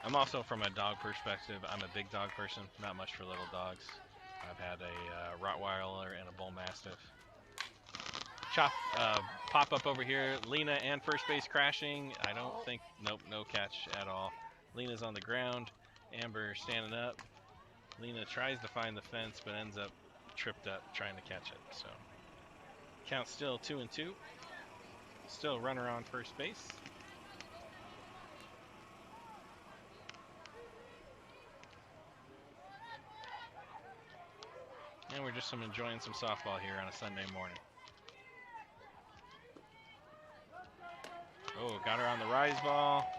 I'm also, from a dog perspective, I'm a big dog person, not much for little dogs. I've had a Rottweiler and a Bull Mastiff. Pop up over here. Lena and first base crashing. I don't think, nope, no catch at all. Lena's on the ground. Amber standing up. Lena tries to find the fence, but ends up tripped up trying to catch it. So count still 2 and 2. Still runner on first base. And we're just enjoying some softball here on a Sunday morning. Oh, got her on the rise ball.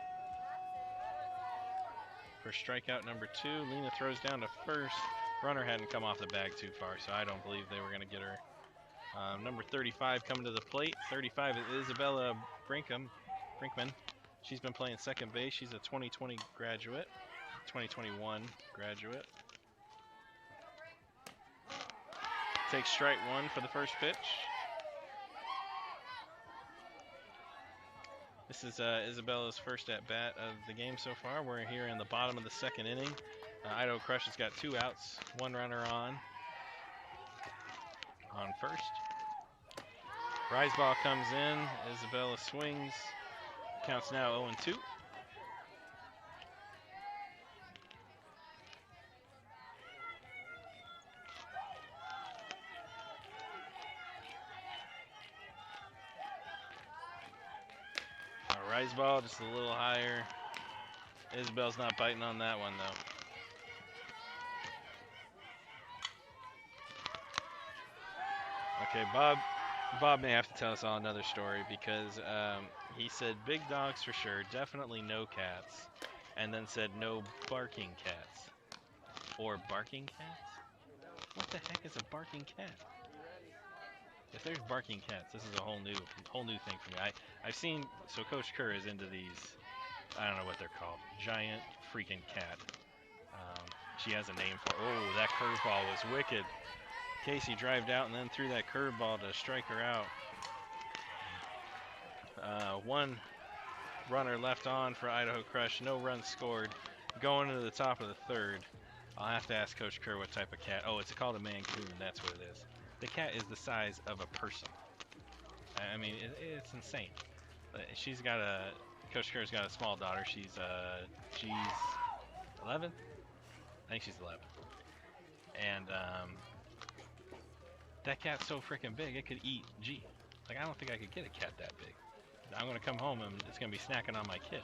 For strikeout number 2, Lena throws down to first. Runner hadn't come off the bag too far, so I don't believe they were going to get her. Number 35 coming to the plate. 35 is Isabella Brinkman. She's been playing second base. She's a 2020 graduate. 2021 graduate. Takes strike 1 for the first pitch. This is Isabella's first at bat of the game so far. We're here in the bottom of the 2nd inning. Idaho Crush has got 2 outs, 1 runner on first. Rise ball comes in. Isabella swings. Counts now 0 and 2. Rise ball just a little higher. Isabel's not biting on that one though. Okay, Bob may have to tell us all another story because he said big dogs for sure, definitely no cats, and then said no barking cats. Or barking cats? What the heck is a barking cat? If there's barking cats, this is a whole new thing for me. I've seen, so Coach Kerr is into these, I don't know what they're called, giant freaking cat. She has a name for, oh, that curveball was wicked. Casey drived out and then threw that curveball to strike her out. One runner left on for Idaho Crush. No runs scored. Going into the top of the third. I'll have to ask Coach Kerr what type of cat. Oh, it's called a Mancoon. That's what it is. The cat is the size of a person. I mean, it's insane. She's got a. Coach Kerr's got a small daughter. She's 11. I think she's 11. And that cat's so freaking big, it could eat G. Like, I don't think I could get a cat that big. I'm gonna come home and it's gonna be snacking on my kid.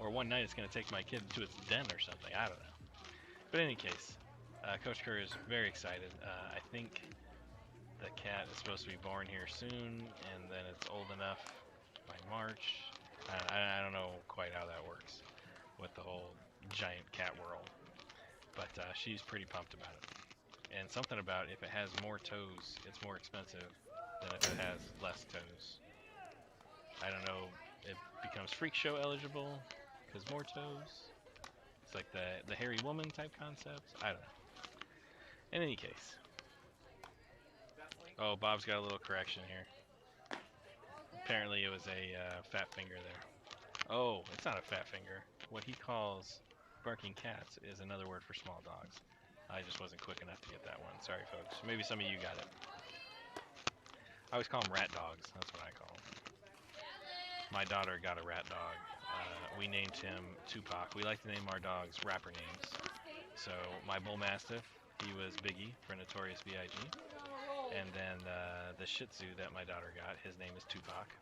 Or one night it's gonna take my kid to its den or something. I don't know. But in any case, Coach Kerr is very excited. I think the cat is supposed to be born here soon, and then it's old enough by March. I don't know quite how that works with the whole giant cat world, but she's pretty pumped about it. And something about if it has more toes, it's more expensive than if it has less toes. I don't know, it becomes freak show eligible because more toes. It's like the hairy woman type concept. I don't know. In any case. Oh, Bob's got a little correction here. Apparently it was a fat finger there. Oh, it's not a fat finger. What he calls barking cats is another word for small dogs. I just wasn't quick enough to get that one. Sorry, folks. Maybe some of you got it. I always call them rat dogs. That's what I call them. My daughter got a rat dog. We named him Tupac. We like to name our dogs rapper names. So my bull mastiff, he was Biggie for Notorious B.I.G. And then the Shih Tzu that my daughter got, his name is Tupac.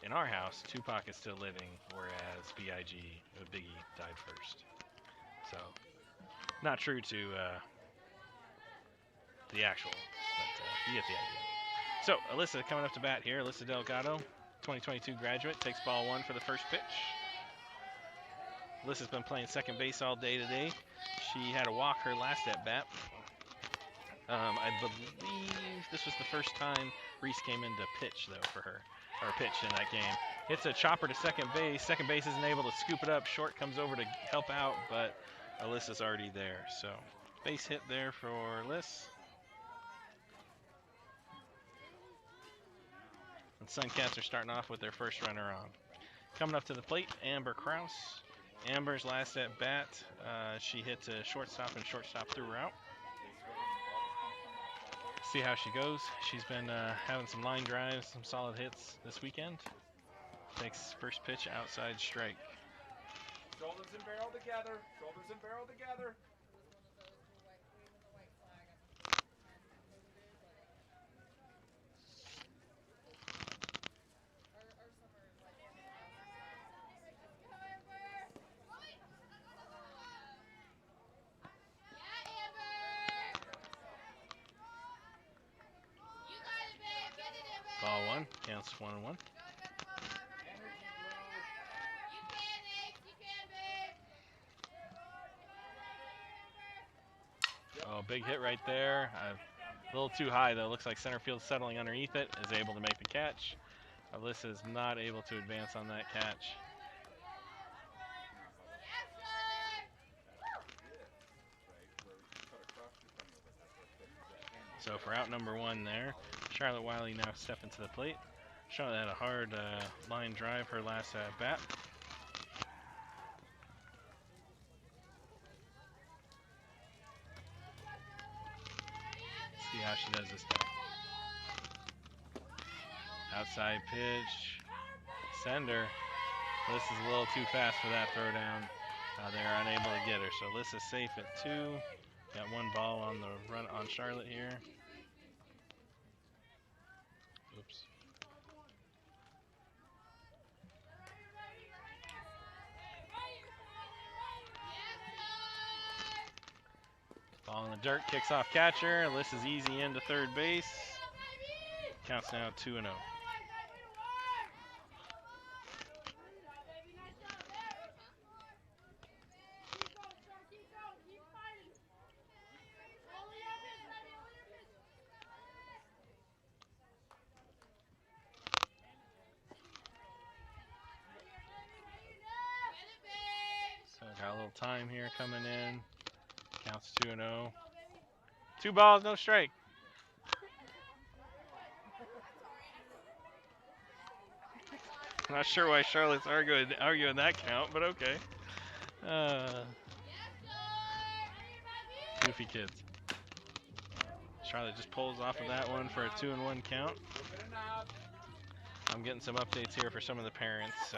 In our house, Tupac is still living, whereas B.I.G. Biggie died first. So not true to the actual, but you get the idea. So Alyssa coming up to bat here. Alyssa Delgado, 2022 graduate, takes ball one for the first pitch. Alyssa's been playing second base all day today. She had a walk her last at bat. I believe this was the first time Rhys came in to pitch though for her, or pitch in that game. Hits a chopper to second base. Second base isn't able to scoop it up. Short comes over to help out, but Alyssa's already there. So base hit there for Alyssa. And Suncats are starting off with their first runner on. Coming up to the plate, Amber Krauss. Amber's last at bat, she hit to shortstop and shortstop threw her out. See how she goes. She's been having some line drives, some solid hits this weekend. Takes first pitch outside strike. Shoulders and barrel together. Shoulders and barrel together. Ball one, counts 1-1. Oh, big hit right there. A little too high though. Looks like center field settling underneath it. Is able to make the catch. Alyssa is not able to advance on that catch. So for out number one there, Charlotte Wiley now stepping to the plate. Charlotte had a hard line drive her last at bat. See how she does this time. Outside pitch. Sender. Alyssa's a little too fast for that throw down. They're unable to get her. So Alyssa's safe at 2. Got one ball on the run on Charlotte here. Oops. Ball in the dirt, kicks off catcher. Alyssa's easy into third base. Counts now 2-0. So got a little time here coming in. Counts 2-0. 2 balls, no strike. Not sure why Charlotte's arguing that count, but okay. Goofy kids. Charlotte just pulls off of that one for a 2-1 count. I'm getting some updates here for some of the parents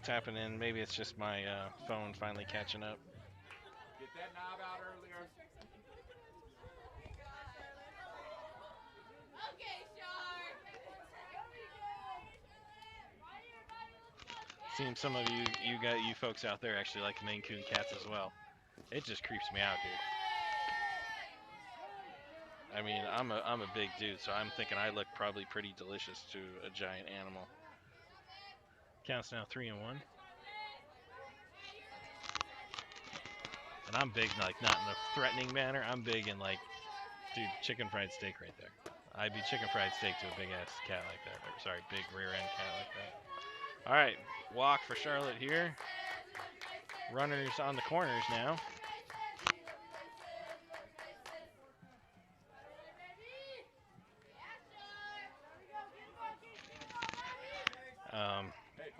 tapping in. Maybe it's just my phone finally catching up. Get that knob out earlier. Seems some of you folks out there actually like Maine Coon cats as well. It just creeps me out, dude. I mean, I'm a big dude, so I'm thinking I look probably pretty delicious to a giant animal. Counts now 3-1. And I'm big, like not in a threatening manner. I'm big in like, dude, chicken fried steak right there. I'd be chicken fried steak to a big ass cat like that. Or, sorry, big rear end cat like that. All right, walk for Charlotte here. Runners on the corners now.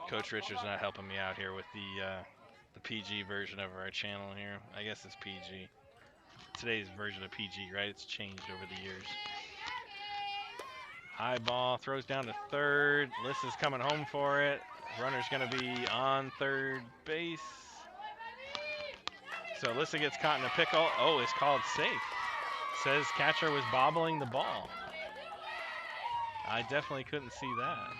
Coach Richard's not helping me out here with the PG version of our channel here. I guess it's PG. Today's version of PG, right? It's changed over the years. High ball, throws down to third. Alyssa's coming home for it. Runner's going to be on third base. So Alyssa gets caught in a pickle. Oh, it's called safe. Says catcher was bobbling the ball. I definitely couldn't see that.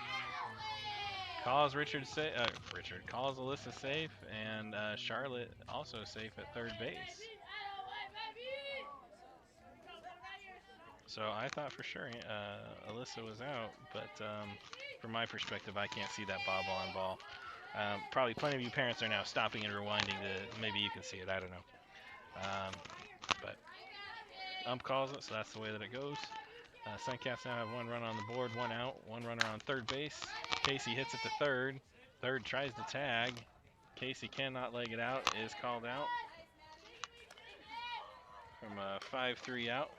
Calls calls Alyssa safe, and Charlotte also safe at third base. So I thought for sure Alyssa was out, but from my perspective, I can't see that bobble on ball. Probably plenty of you parents are now stopping and rewinding to maybe you can see it. I don't know. But ump calls it, so that's the way that it goes. Suncats now have 1 run on the board, 1 out, 1 runner on third base. Casey hits it to third. Third tries to tag. Casey cannot leg it out, is called out. From a 5-3 out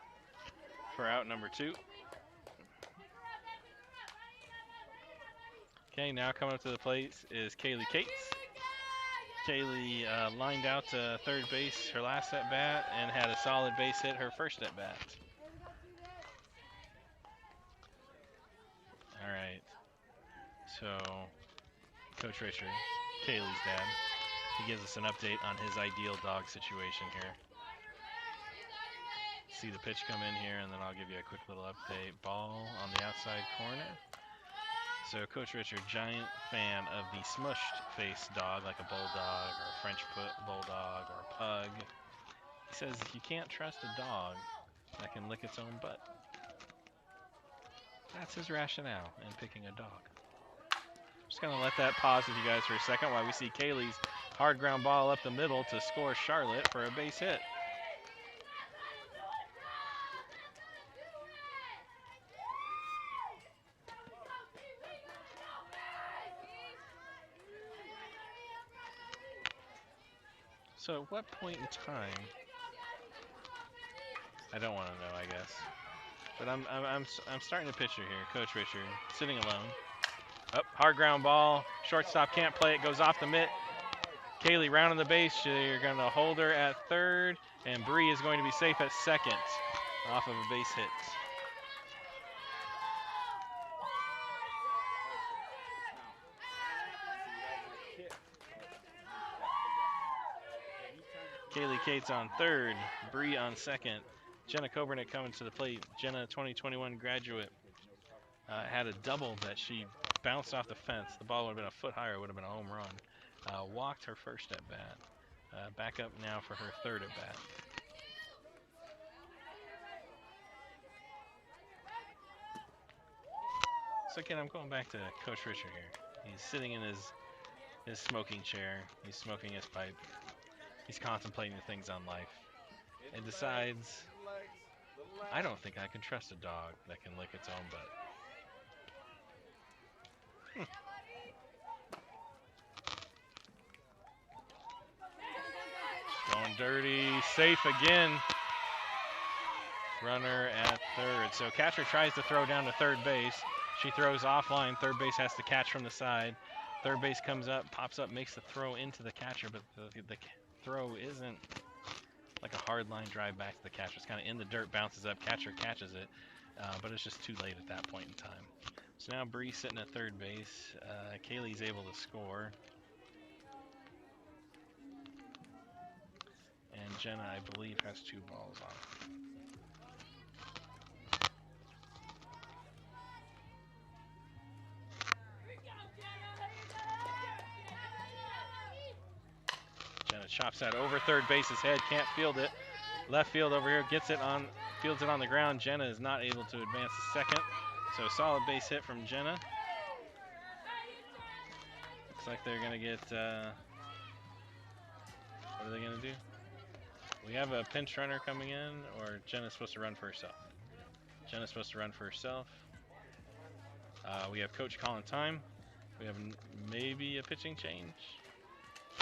for out number 2. Okay, now coming up to the plate is Kaylee Cates. Kaylee lined out to third base her last at bat and had a solid base hit her first at bat. All right, so Coach Richard, Kaylee's dad, he gives us an update on his ideal dog situation here. See the pitch come in here, and then I'll give you a quick little update. Ball on the outside corner. So Coach Richard, giant fan of the smushed face dog, like a bulldog or a French bulldog or a pug. He says you can't trust a dog that can lick its own butt. That's his rationale in picking a dog. Just gonna let that pause with you guys for a second while we see Kaylee's hard ground ball up the middle to score Charlotte for a base hit. So at what point in time? I don't want to know, I guess. But I'm starting the pitcher here, Coach Richard, sitting alone. Up, hard ground ball. Shortstop can't play it. Goes off the mitt. Kaylee rounding the base. You're going to hold her at third, and Bree is going to be safe at second, off of a base hit. Kaylee Cates on third, Bree on second. Jenna Kobernick coming to the plate. Jenna, 2021 graduate, had a double that she bounced off the fence. The ball would have been a foot higher, would have been a home run. Walked her first at bat. Back up now for her third at bat. So again, I'm going back to Coach Richard here. He's sitting in his smoking chair. He's smoking his pipe. He's contemplating the things on life and decides, I don't think I can trust a dog that can lick its own butt. Going dirty, safe again. Runner at third. So catcher tries to throw down to third base. She throws offline. Third base has to catch from the side. Third base comes up, pops up, makes the throw into the catcher, but the throw isn't like a hard line drive back to the catcher. It's kind of in the dirt, bounces up, catcher catches it, but it's just too late at that point in time. So now Bree sitting at third base. Kaylee's able to score. And Jenna, I believe, has 2 balls on. Jenna chops that over third base's head, can't field it. Left field over here, gets it on, fields it on the ground. Jenna is not able to advance to second. So solid base hit from Jenna. Looks like they're gonna get, what are they gonna do? We have a pinch runner coming in, or Jenna's supposed to run for herself? Jenna's supposed to run for herself. We have coach calling time. We have maybe a pitching change.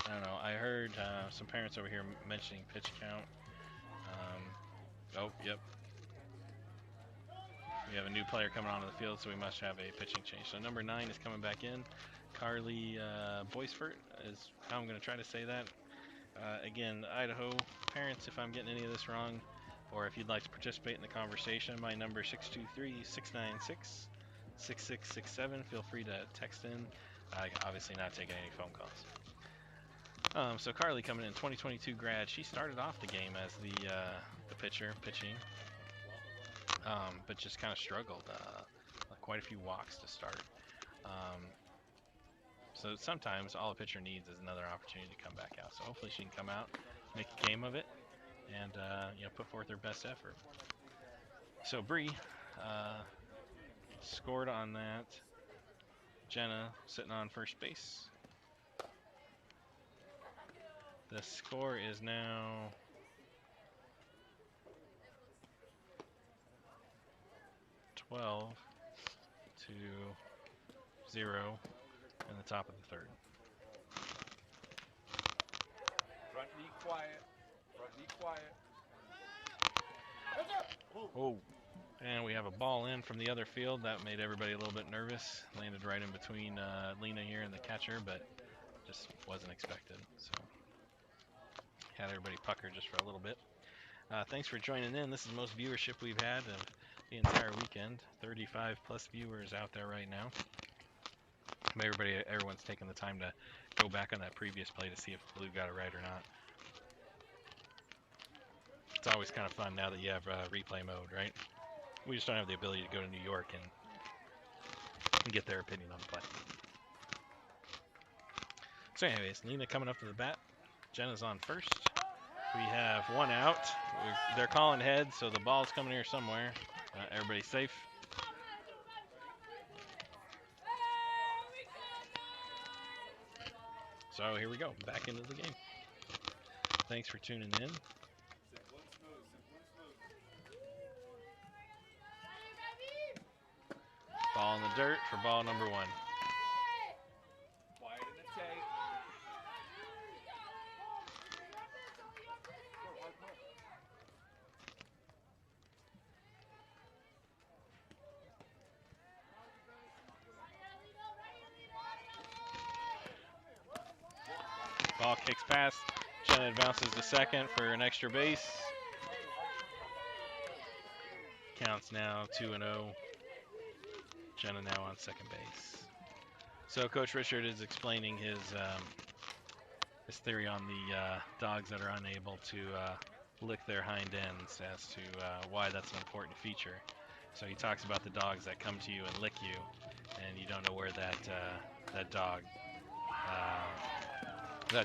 I don't know. I heard some parents over here mentioning pitch count. Oh, yep. We have a new player coming onto the field, so we must have a pitching change. So number 9 is coming back in. Carly Boisfort is how I'm going to try to say that. Again, Idaho parents, if I'm getting any of this wrong, or if you'd like to participate in the conversation, my number is 623-696-6667. Feel free to text in. Obviously not taking any phone calls. So Carly coming in, 2022 grad. She started off the game as the pitcher pitching, but just kind of struggled. Quite a few walks to start. So sometimes all a pitcher needs is another opportunity to come back out. So hopefully she can come out, make a game of it, and put forth her best effort. So Bree scored on that. Jenna sitting on first base. The score is now 12-0 in the top of the third. Front knee quiet. Front knee quiet. Oh, and we have a ball in from the other field. That made everybody a little bit nervous. Landed right in between Lena here and the catcher, but just wasn't expected. So had everybody pucker just for a little bit. Thanks for joining in. This is the most viewership we've had of the entire weekend. 35 plus viewers out there right now. Everyone's taking the time to go back on that previous play to see if Blue got it right or not. It's always kind of fun now that you have replay mode, right? We just don't have the ability to go to New York and get their opinion on the play. So anyways, Lena coming up to the bat. Jenna's on first. We have 1 out. They're calling heads, so the ball's coming here somewhere. Everybody's safe. So here we go, back into the game. Thanks for tuning in. Ball in the dirt for ball number 1. Quiet in the tape. Ball kicks past. Jenna advances to second for an extra base. Counts now 2-0. Jenna now on second base. So Coach Richard is explaining his theory on the dogs that are unable to lick their hind ends as to why that's an important feature. So he talks about the dogs that come to you and lick you, and you don't know where that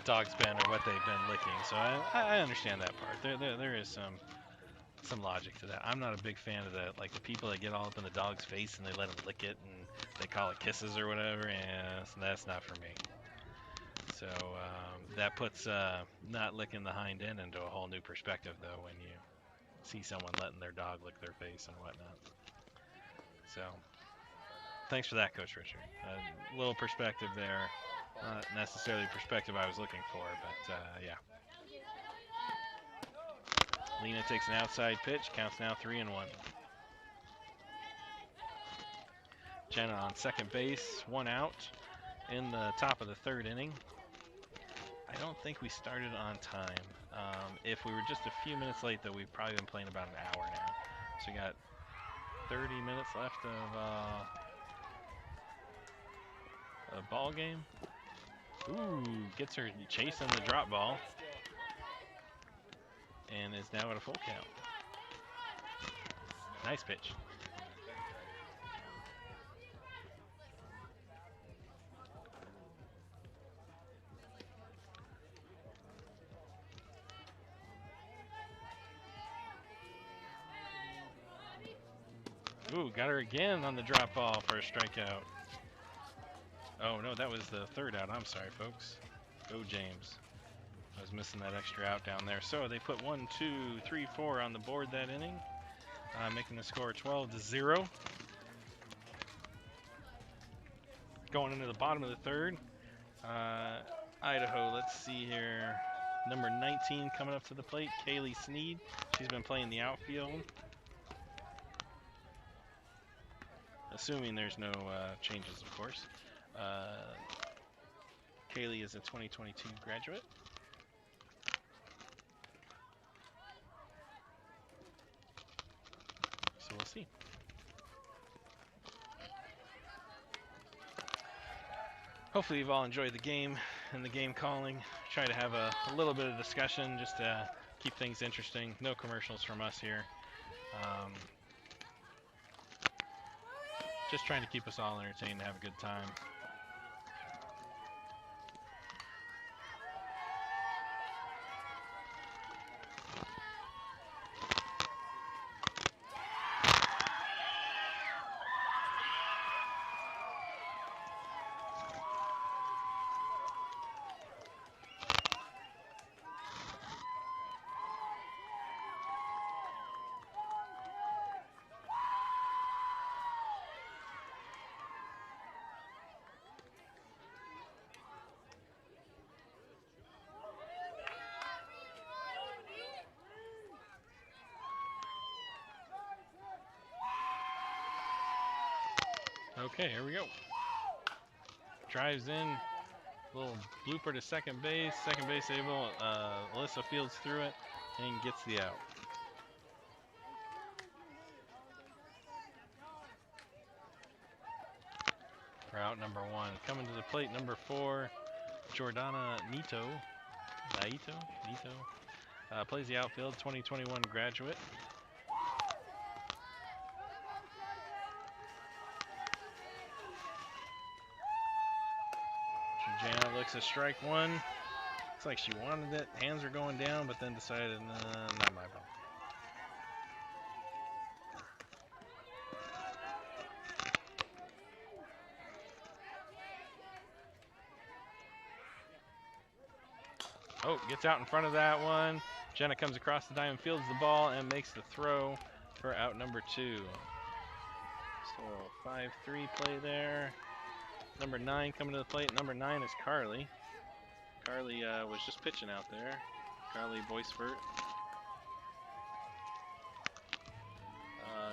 dog's been or what they've been licking. So I understand that part. There is some logic to that. I'm not a big fan of the people that get all up in the dog's face and they let them lick it and they call it kisses or whatever. And that's not for me. So that puts not licking the hind end into a whole new perspective, though, when you see someone letting their dog lick their face and whatnot. So thanks for that, Coach Richard. A little perspective there. Not necessarily the perspective I was looking for, but yeah. Lena takes an outside pitch, counts now 3-1. Jenna on second base, 1 out in the top of the 3rd inning. I don't think we started on time. If we were just a few minutes late, though, we've probably been playing about an hour now. So we got 30 minutes left of a ball game. Ooh, gets her chasing the drop ball. And is now at a full count. Nice pitch. Ooh, got her again on the drop ball for a strikeout. Oh no, that was the 3rd out. I'm sorry, folks. Go James. I was missing that extra out down there. So they put 1, 2, 3, 4 on the board that inning, making the score 12-0. Going into the bottom of the 3rd, Idaho, let's see here. Number 19 coming up to the plate, Kaylee Sneed. She's been playing the outfield. Assuming there's no changes, of course. Kaylee is a 2022 graduate. So we'll see. Hopefully you've all enjoyed the game and the game calling. Try to have a little bit of discussion just to keep things interesting. No commercials from us here. Just trying to keep us all entertained and have a good time. Okay, here we go. Drives in, little blooper to second base able, Alyssa fields through it and gets the out. For out number 1. Coming to the plate, number 4, Jordana Nito. Plays the outfield, 2021 graduate. Jana looks at strike 1. Looks like she wanted it. Hands are going down, but then decided, nah, not my ball. Oh, gets out in front of that one. Jenna comes across the diamond, fields the ball, and makes the throw for out number 2. So 5-3 play there. Number 9 coming to the plate. Number 9 is Carly. Carly was just pitching out there. Carly Boisfert.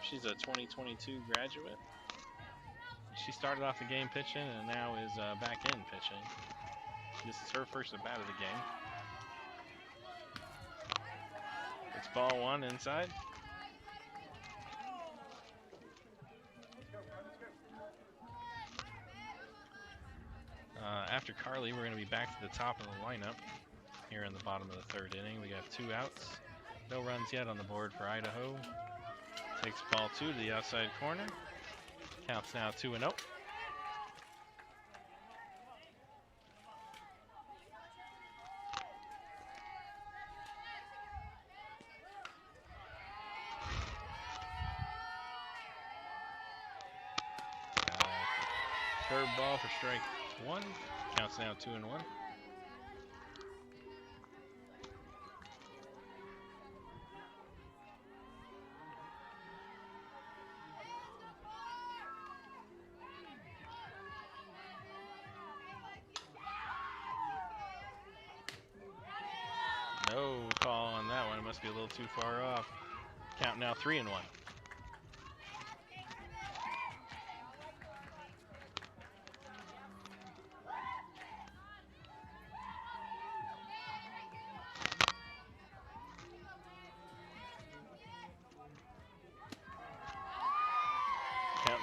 She's a 2022 graduate. She started off the game pitching and now is back in pitching. This is her first at bat of the game. It's ball 1 inside. After Carly, we're going to be back to the top of the lineup here in the bottom of the 3rd inning. We got 2 outs. No runs yet on the board for Idaho. Takes ball 2 to the outside corner. Counts now 2-0. Curve ball for strike 1. Counts now 2-1. No call on that one. It must be a little too far off. Count now 3-1.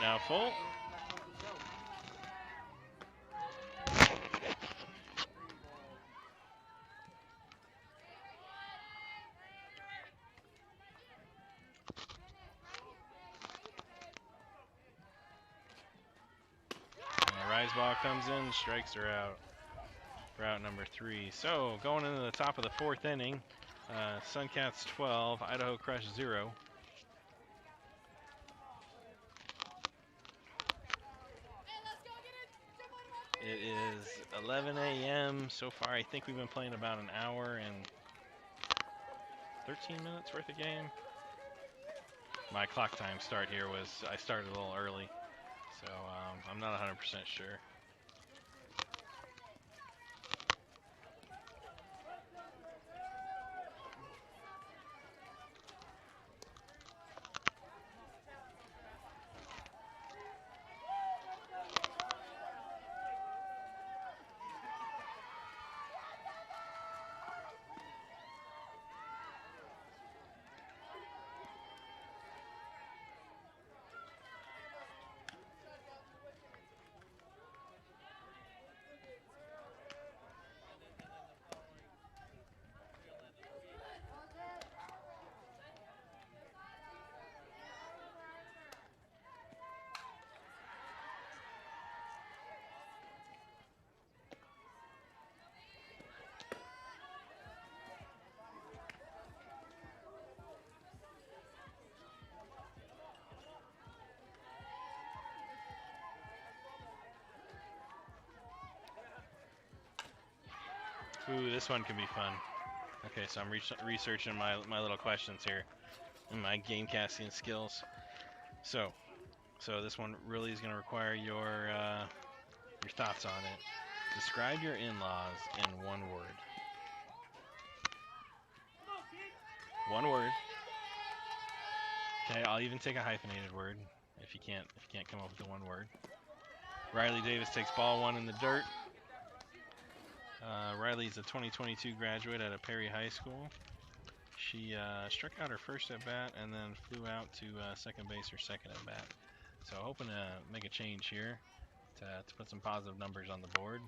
Now full. Rise ball comes in, strikes her out. For out number 3. So going into the top of the 4th inning, Suncats 12, Idaho Crush 0. It is 11 a.m. so far. I think we've been playing about an hour and 13 minutes worth of game. My clock time start here was, I started a little early, so I'm not 100% sure. Ooh, this one can be fun. Okay, so I'm researching my little questions here and my game casting skills. So this one really is going to require your thoughts on it. Describe your in-laws in one word. One word. Okay, I'll even take a hyphenated word if you can't come up with the one word. Riley Davis takes ball 1 in the dirt. Riley's a 2022 graduate at Perry High School. She struck out her first at bat and then flew out to second base her second at bat. So hoping to make a change here to put some positive numbers on the board.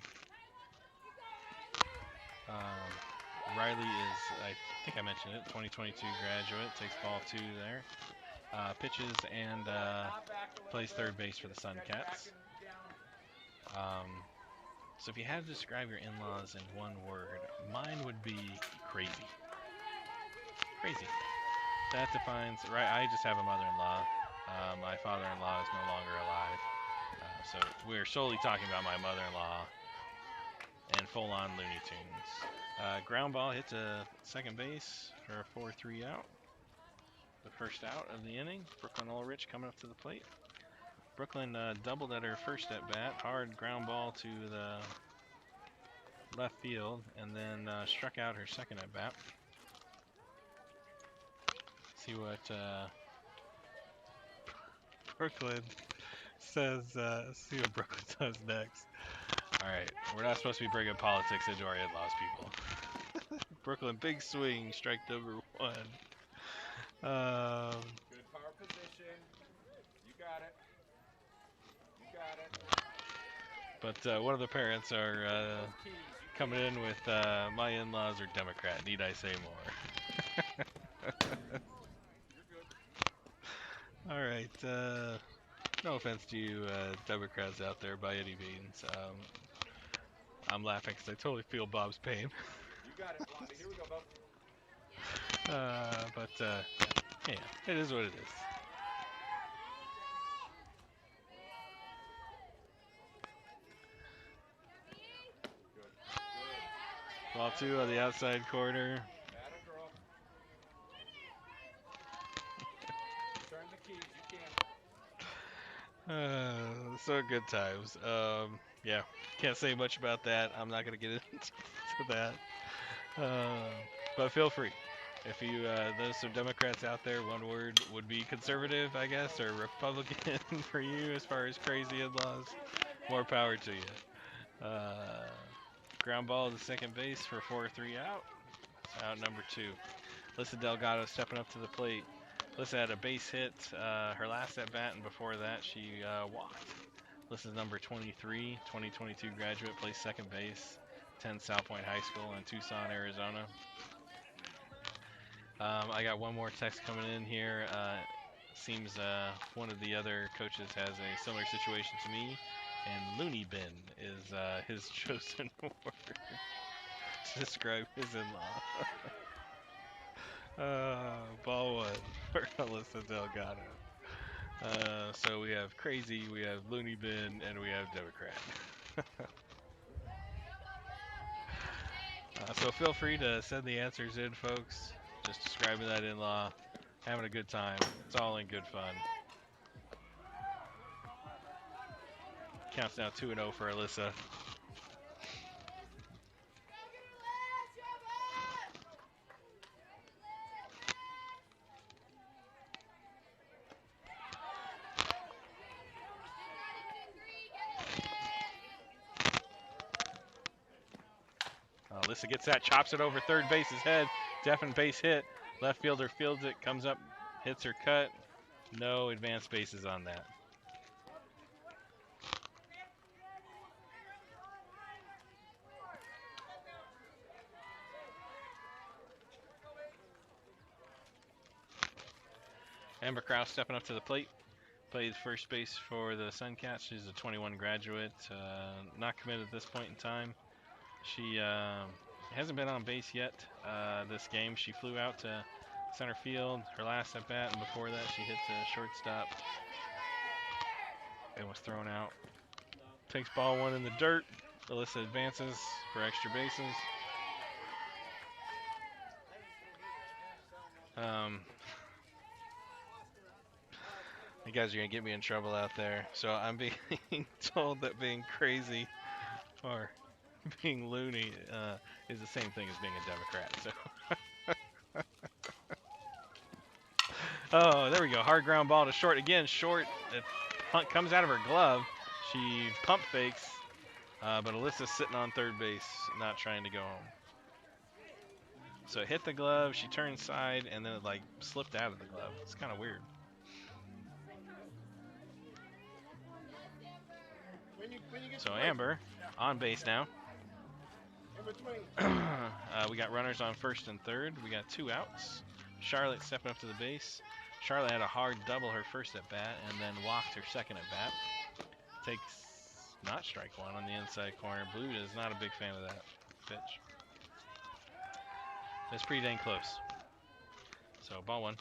Riley is, I think I mentioned it, 2022 graduate, takes ball 2 there. Pitches and plays third base for the Suncats. So if you had to describe your in-laws in one word, mine would be crazy. Crazy. That defines, right, I just have a mother-in-law. My father-in-law is no longer alive. So we're solely talking about my mother-in-law and full-on Looney Tunes. Ground ball hits a second base for a 4-3 out. The first out of the inning. Brooklyn Ulrich coming up to the plate. Brooklyn doubled at her first at bat, hard ground ball to the left field, and then struck out her second at bat. See what Brooklyn says. See what Brooklyn does next. All right, we're not supposed to be bringing politics into our in-laws, people. Brooklyn, big swing, strike number 1. Good power position. You got it. But one of the parents are coming in with my in-laws are Democrat. Need I say more? All right. No offense to you Democrats out there by any means. I'm laughing because I totally feel Bob's pain. You got it, Blondie. Here we go, Bob. But yeah, it is what it is. Ball 2 on the outside corner. Turn the keys. You can. So good times. Yeah, can't say much about that. I'm not going to get into that. But feel free. If you, those are Democrats out there, one word would be conservative, I guess, or Republican for you as far as crazy in-laws. More power to you. Ground ball to second base for 4-3 out. Out number 2. Alyssa Delgado stepping up to the plate. Alyssa had a base hit her last at bat, and before that she walked. Alyssa's number 23, 2022 graduate, plays second base, attends South Point High School in Tucson, Arizona. I got one more text coming in here. Seems one of the other coaches has a similar situation to me, and loony bin is his chosen word to describe his in-law. Ball one for Alyssa Delgado. So we have crazy, we have loony bin, and we have Democrat. So feel free to send the answers in, folks. Just describing that in-law, having a good time. It's all in good fun. Counts now 2-0 for Alyssa. Alyssa gets that, chops it over third base's head. Definite base hit. Left fielder fields it, comes up, hits her cut. No advanced bases on that. Amber Krauss stepping up to the plate. Plays first base for the Suncats. She's a 21 graduate, not committed at this point in time. She hasn't been on base yet this game. She flew out to center field her last at bat, and before that she hit the shortstop and was thrown out. Takes ball one in the dirt. Alyssa advances for extra bases. You guys are gonna get me in trouble out there. So I'm being told that being crazy or being loony is the same thing as being a Democrat. So, oh, there we go. Hard ground ball to short again. Short. It comes out of her glove. She pump fakes, but Alyssa's sitting on third base, not trying to go home. So it hit the glove. She turned side, and then it like slipped out of the glove. It's kind of weird. So Amber on base now. We got runners on first and third. We got 2 outs. Charlotte stepping up to the base. Charlotte had a hard double her first at bat and then walked her second at bat. Takes not strike one on the inside corner. Blue is not a big fan of that pitch. It's pretty dang close. So ball one.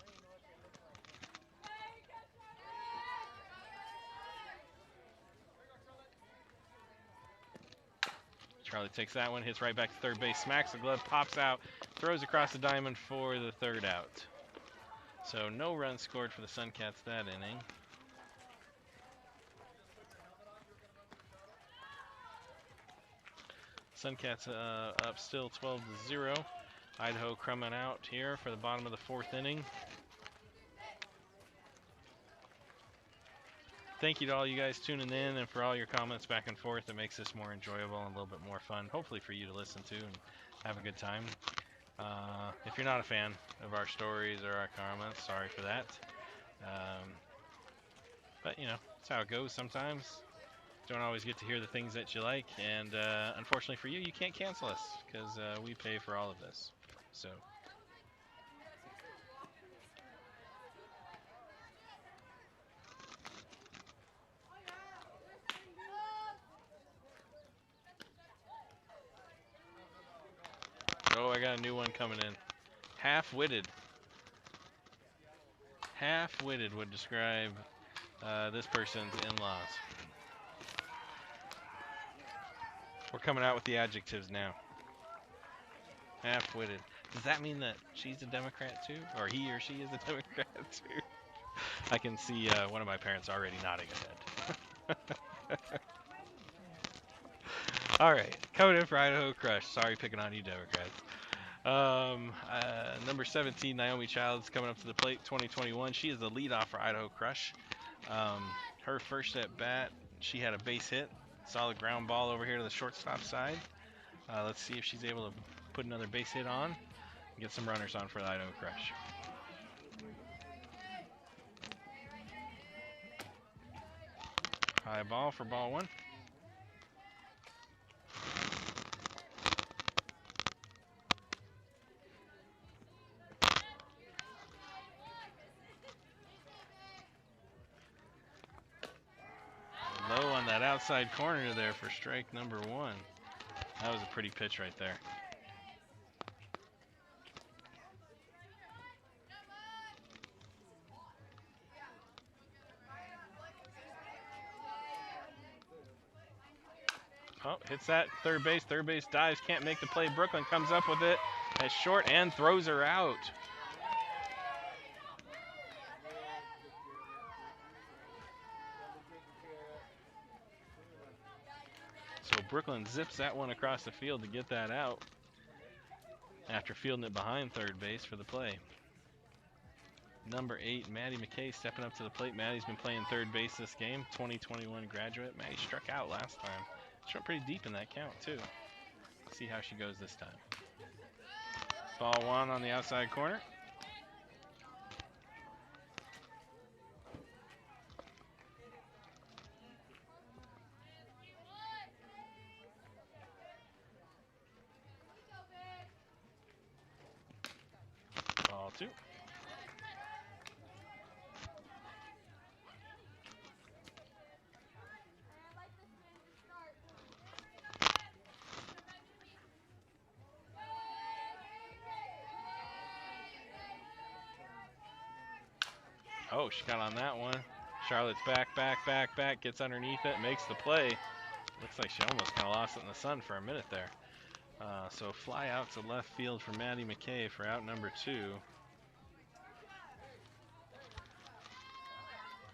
Charlie takes that one, hits right back to third base, smacks the glove, pops out, throws across the diamond for the third out. So no runs scored for the Suncats that inning. Suncats up still 12-0. Idaho crumbing out here for the bottom of the 4th inning. Thank you to all you guys tuning in and for all your comments back and forth. It makes this more enjoyable and a little bit more fun, hopefully for you to listen to and have a good time. If you're not a fan of our stories or our comments, sorry for that. But, you know, that's how it goes sometimes. Don't always get to hear the things that you like. And unfortunately for you, you can't cancel us because we pay for all of this. So. Oh, I got a new one coming in. Half-witted. Half-witted would describe this person's in-laws. We're coming out with the adjectives now. Half-witted. Does that mean that she's a Democrat too? Or he or she is a Democrat too? I can see one of my parents already nodding his head. All right, coming in for Idaho Crush. Sorry picking on you, Democrats. Number 17, Naomi Childs coming up to the plate, 2021. She is the leadoff for Idaho Crush. Her first at bat, she had a base hit. Solid ground ball over here to the shortstop side. Let's see if she's able to put another base hit on and get some runners on for the Idaho Crush. High ball for ball one. Low on that outside corner there for strike number one. That was a pretty pitch right there. Oh, hits that third base. Third base dives, can't make the play. Brooklyn comes up with it at short and throws her out. So Brooklyn zips that one across the field to get that out after fielding it behind third base for the play. Number 8, Maddie McKay stepping up to the plate. Maddie's been playing third base this game, 2021 graduate. Maddie struck out last time. She went pretty deep in that count too. See how she goes this time. Ball one on the outside corner. Ball two. Oh, she got on that one. Charlotte's back, gets underneath it, makes the play. Looks like she almost kind of lost it in the sun for a minute there. So fly out to left field for Maddie McKay for out number 2.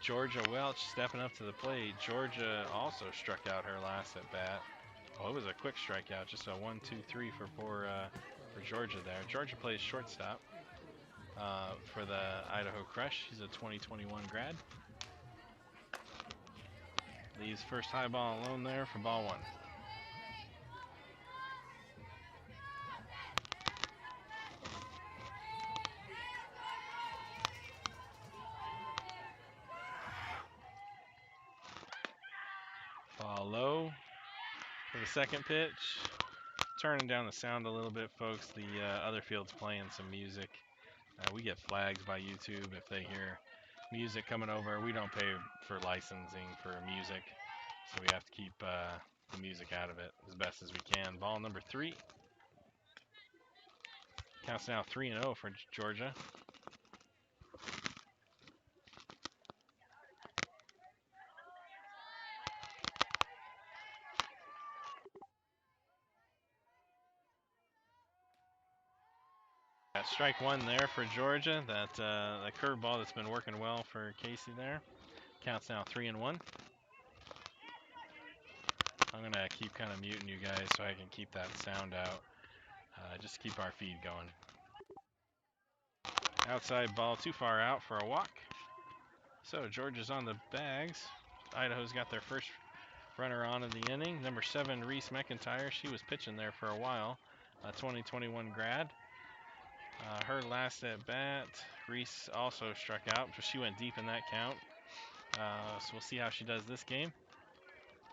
Georgia Welch stepping up to the plate. Georgia also struck out her last at bat. Oh, it was a quick strikeout, just a 1, 2, 3 for Georgia there. Georgia plays shortstop for the Idaho Crush. She's a 2021 grad. Leaves first high ball alone there for ball one. Ball low for the second pitch. Turning down the sound a little bit, folks. The other field's playing some music. We get flagged by YouTube if they hear music coming over. We don't pay for licensing for music, so we have to keep the music out of it as best as we can. Ball number 3. Counts now 3-0 for Georgia. Got strike one there for Georgia. That curveball that's been working well for Casey there. Counts now 3-1. I'm gonna keep kind of muting you guys so I can keep that sound out. Just to keep our feed going. Outside ball too far out for a walk. So Georgia's on the bags. Idaho's got their first runner on in the inning. Number 7, Rhys Mcintyre. She was pitching there for a while. A 2021 grad. Her last at bat, Rhys also struck out, but she went deep in that count. So we'll see how she does this game.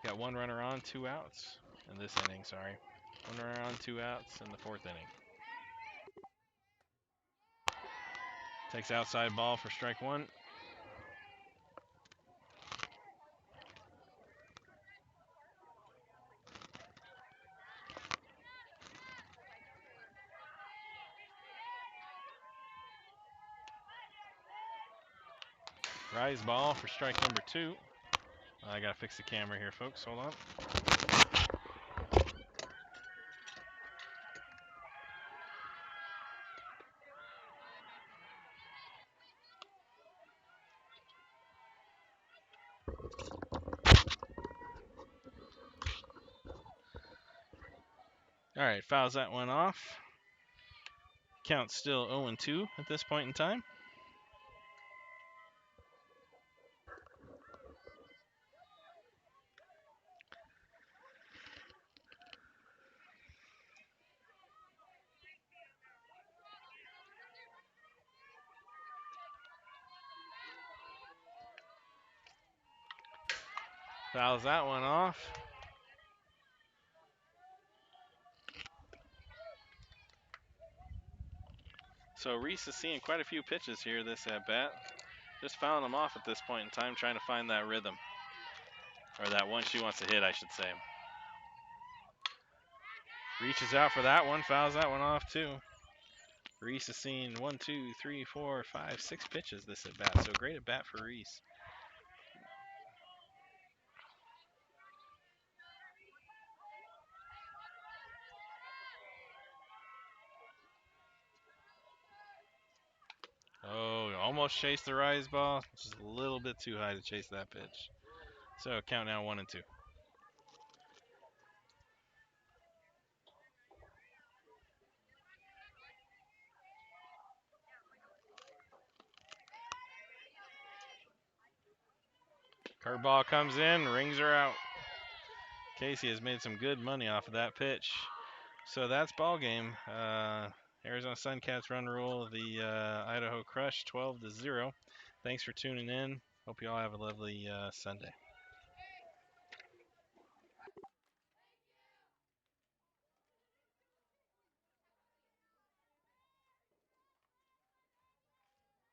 Got 1 runner on, 2 outs in this inning, sorry. 1 runner on, 2 outs in the 4th inning. Takes outside ball for strike 1. Rise ball for strike number 2. I gotta fix the camera here, folks. Hold on. All right, fouls that one off. Count still 0-2 at this point in time. Fouls that one off. So Rhys is seeing quite a few pitches here this at bat. Just fouling them off at this point in time, trying to find that rhythm. Or that one she wants to hit, I should say. Reaches out for that one, fouls that one off too. Rhys has seen 1, 2, 3, 4, 5, 6 pitches this at bat. So great at bat for Rhys. Oh, almost chased the rise ball. Just a little bit too high to chase that pitch. So count now 1 and 2. Curveball comes in, rings her out. Casey has made some good money off of that pitch. So that's ball game. Arizona Suncats run rule the Idaho Crush 12-0. Thanks for tuning in. Hope you all have a lovely Sunday.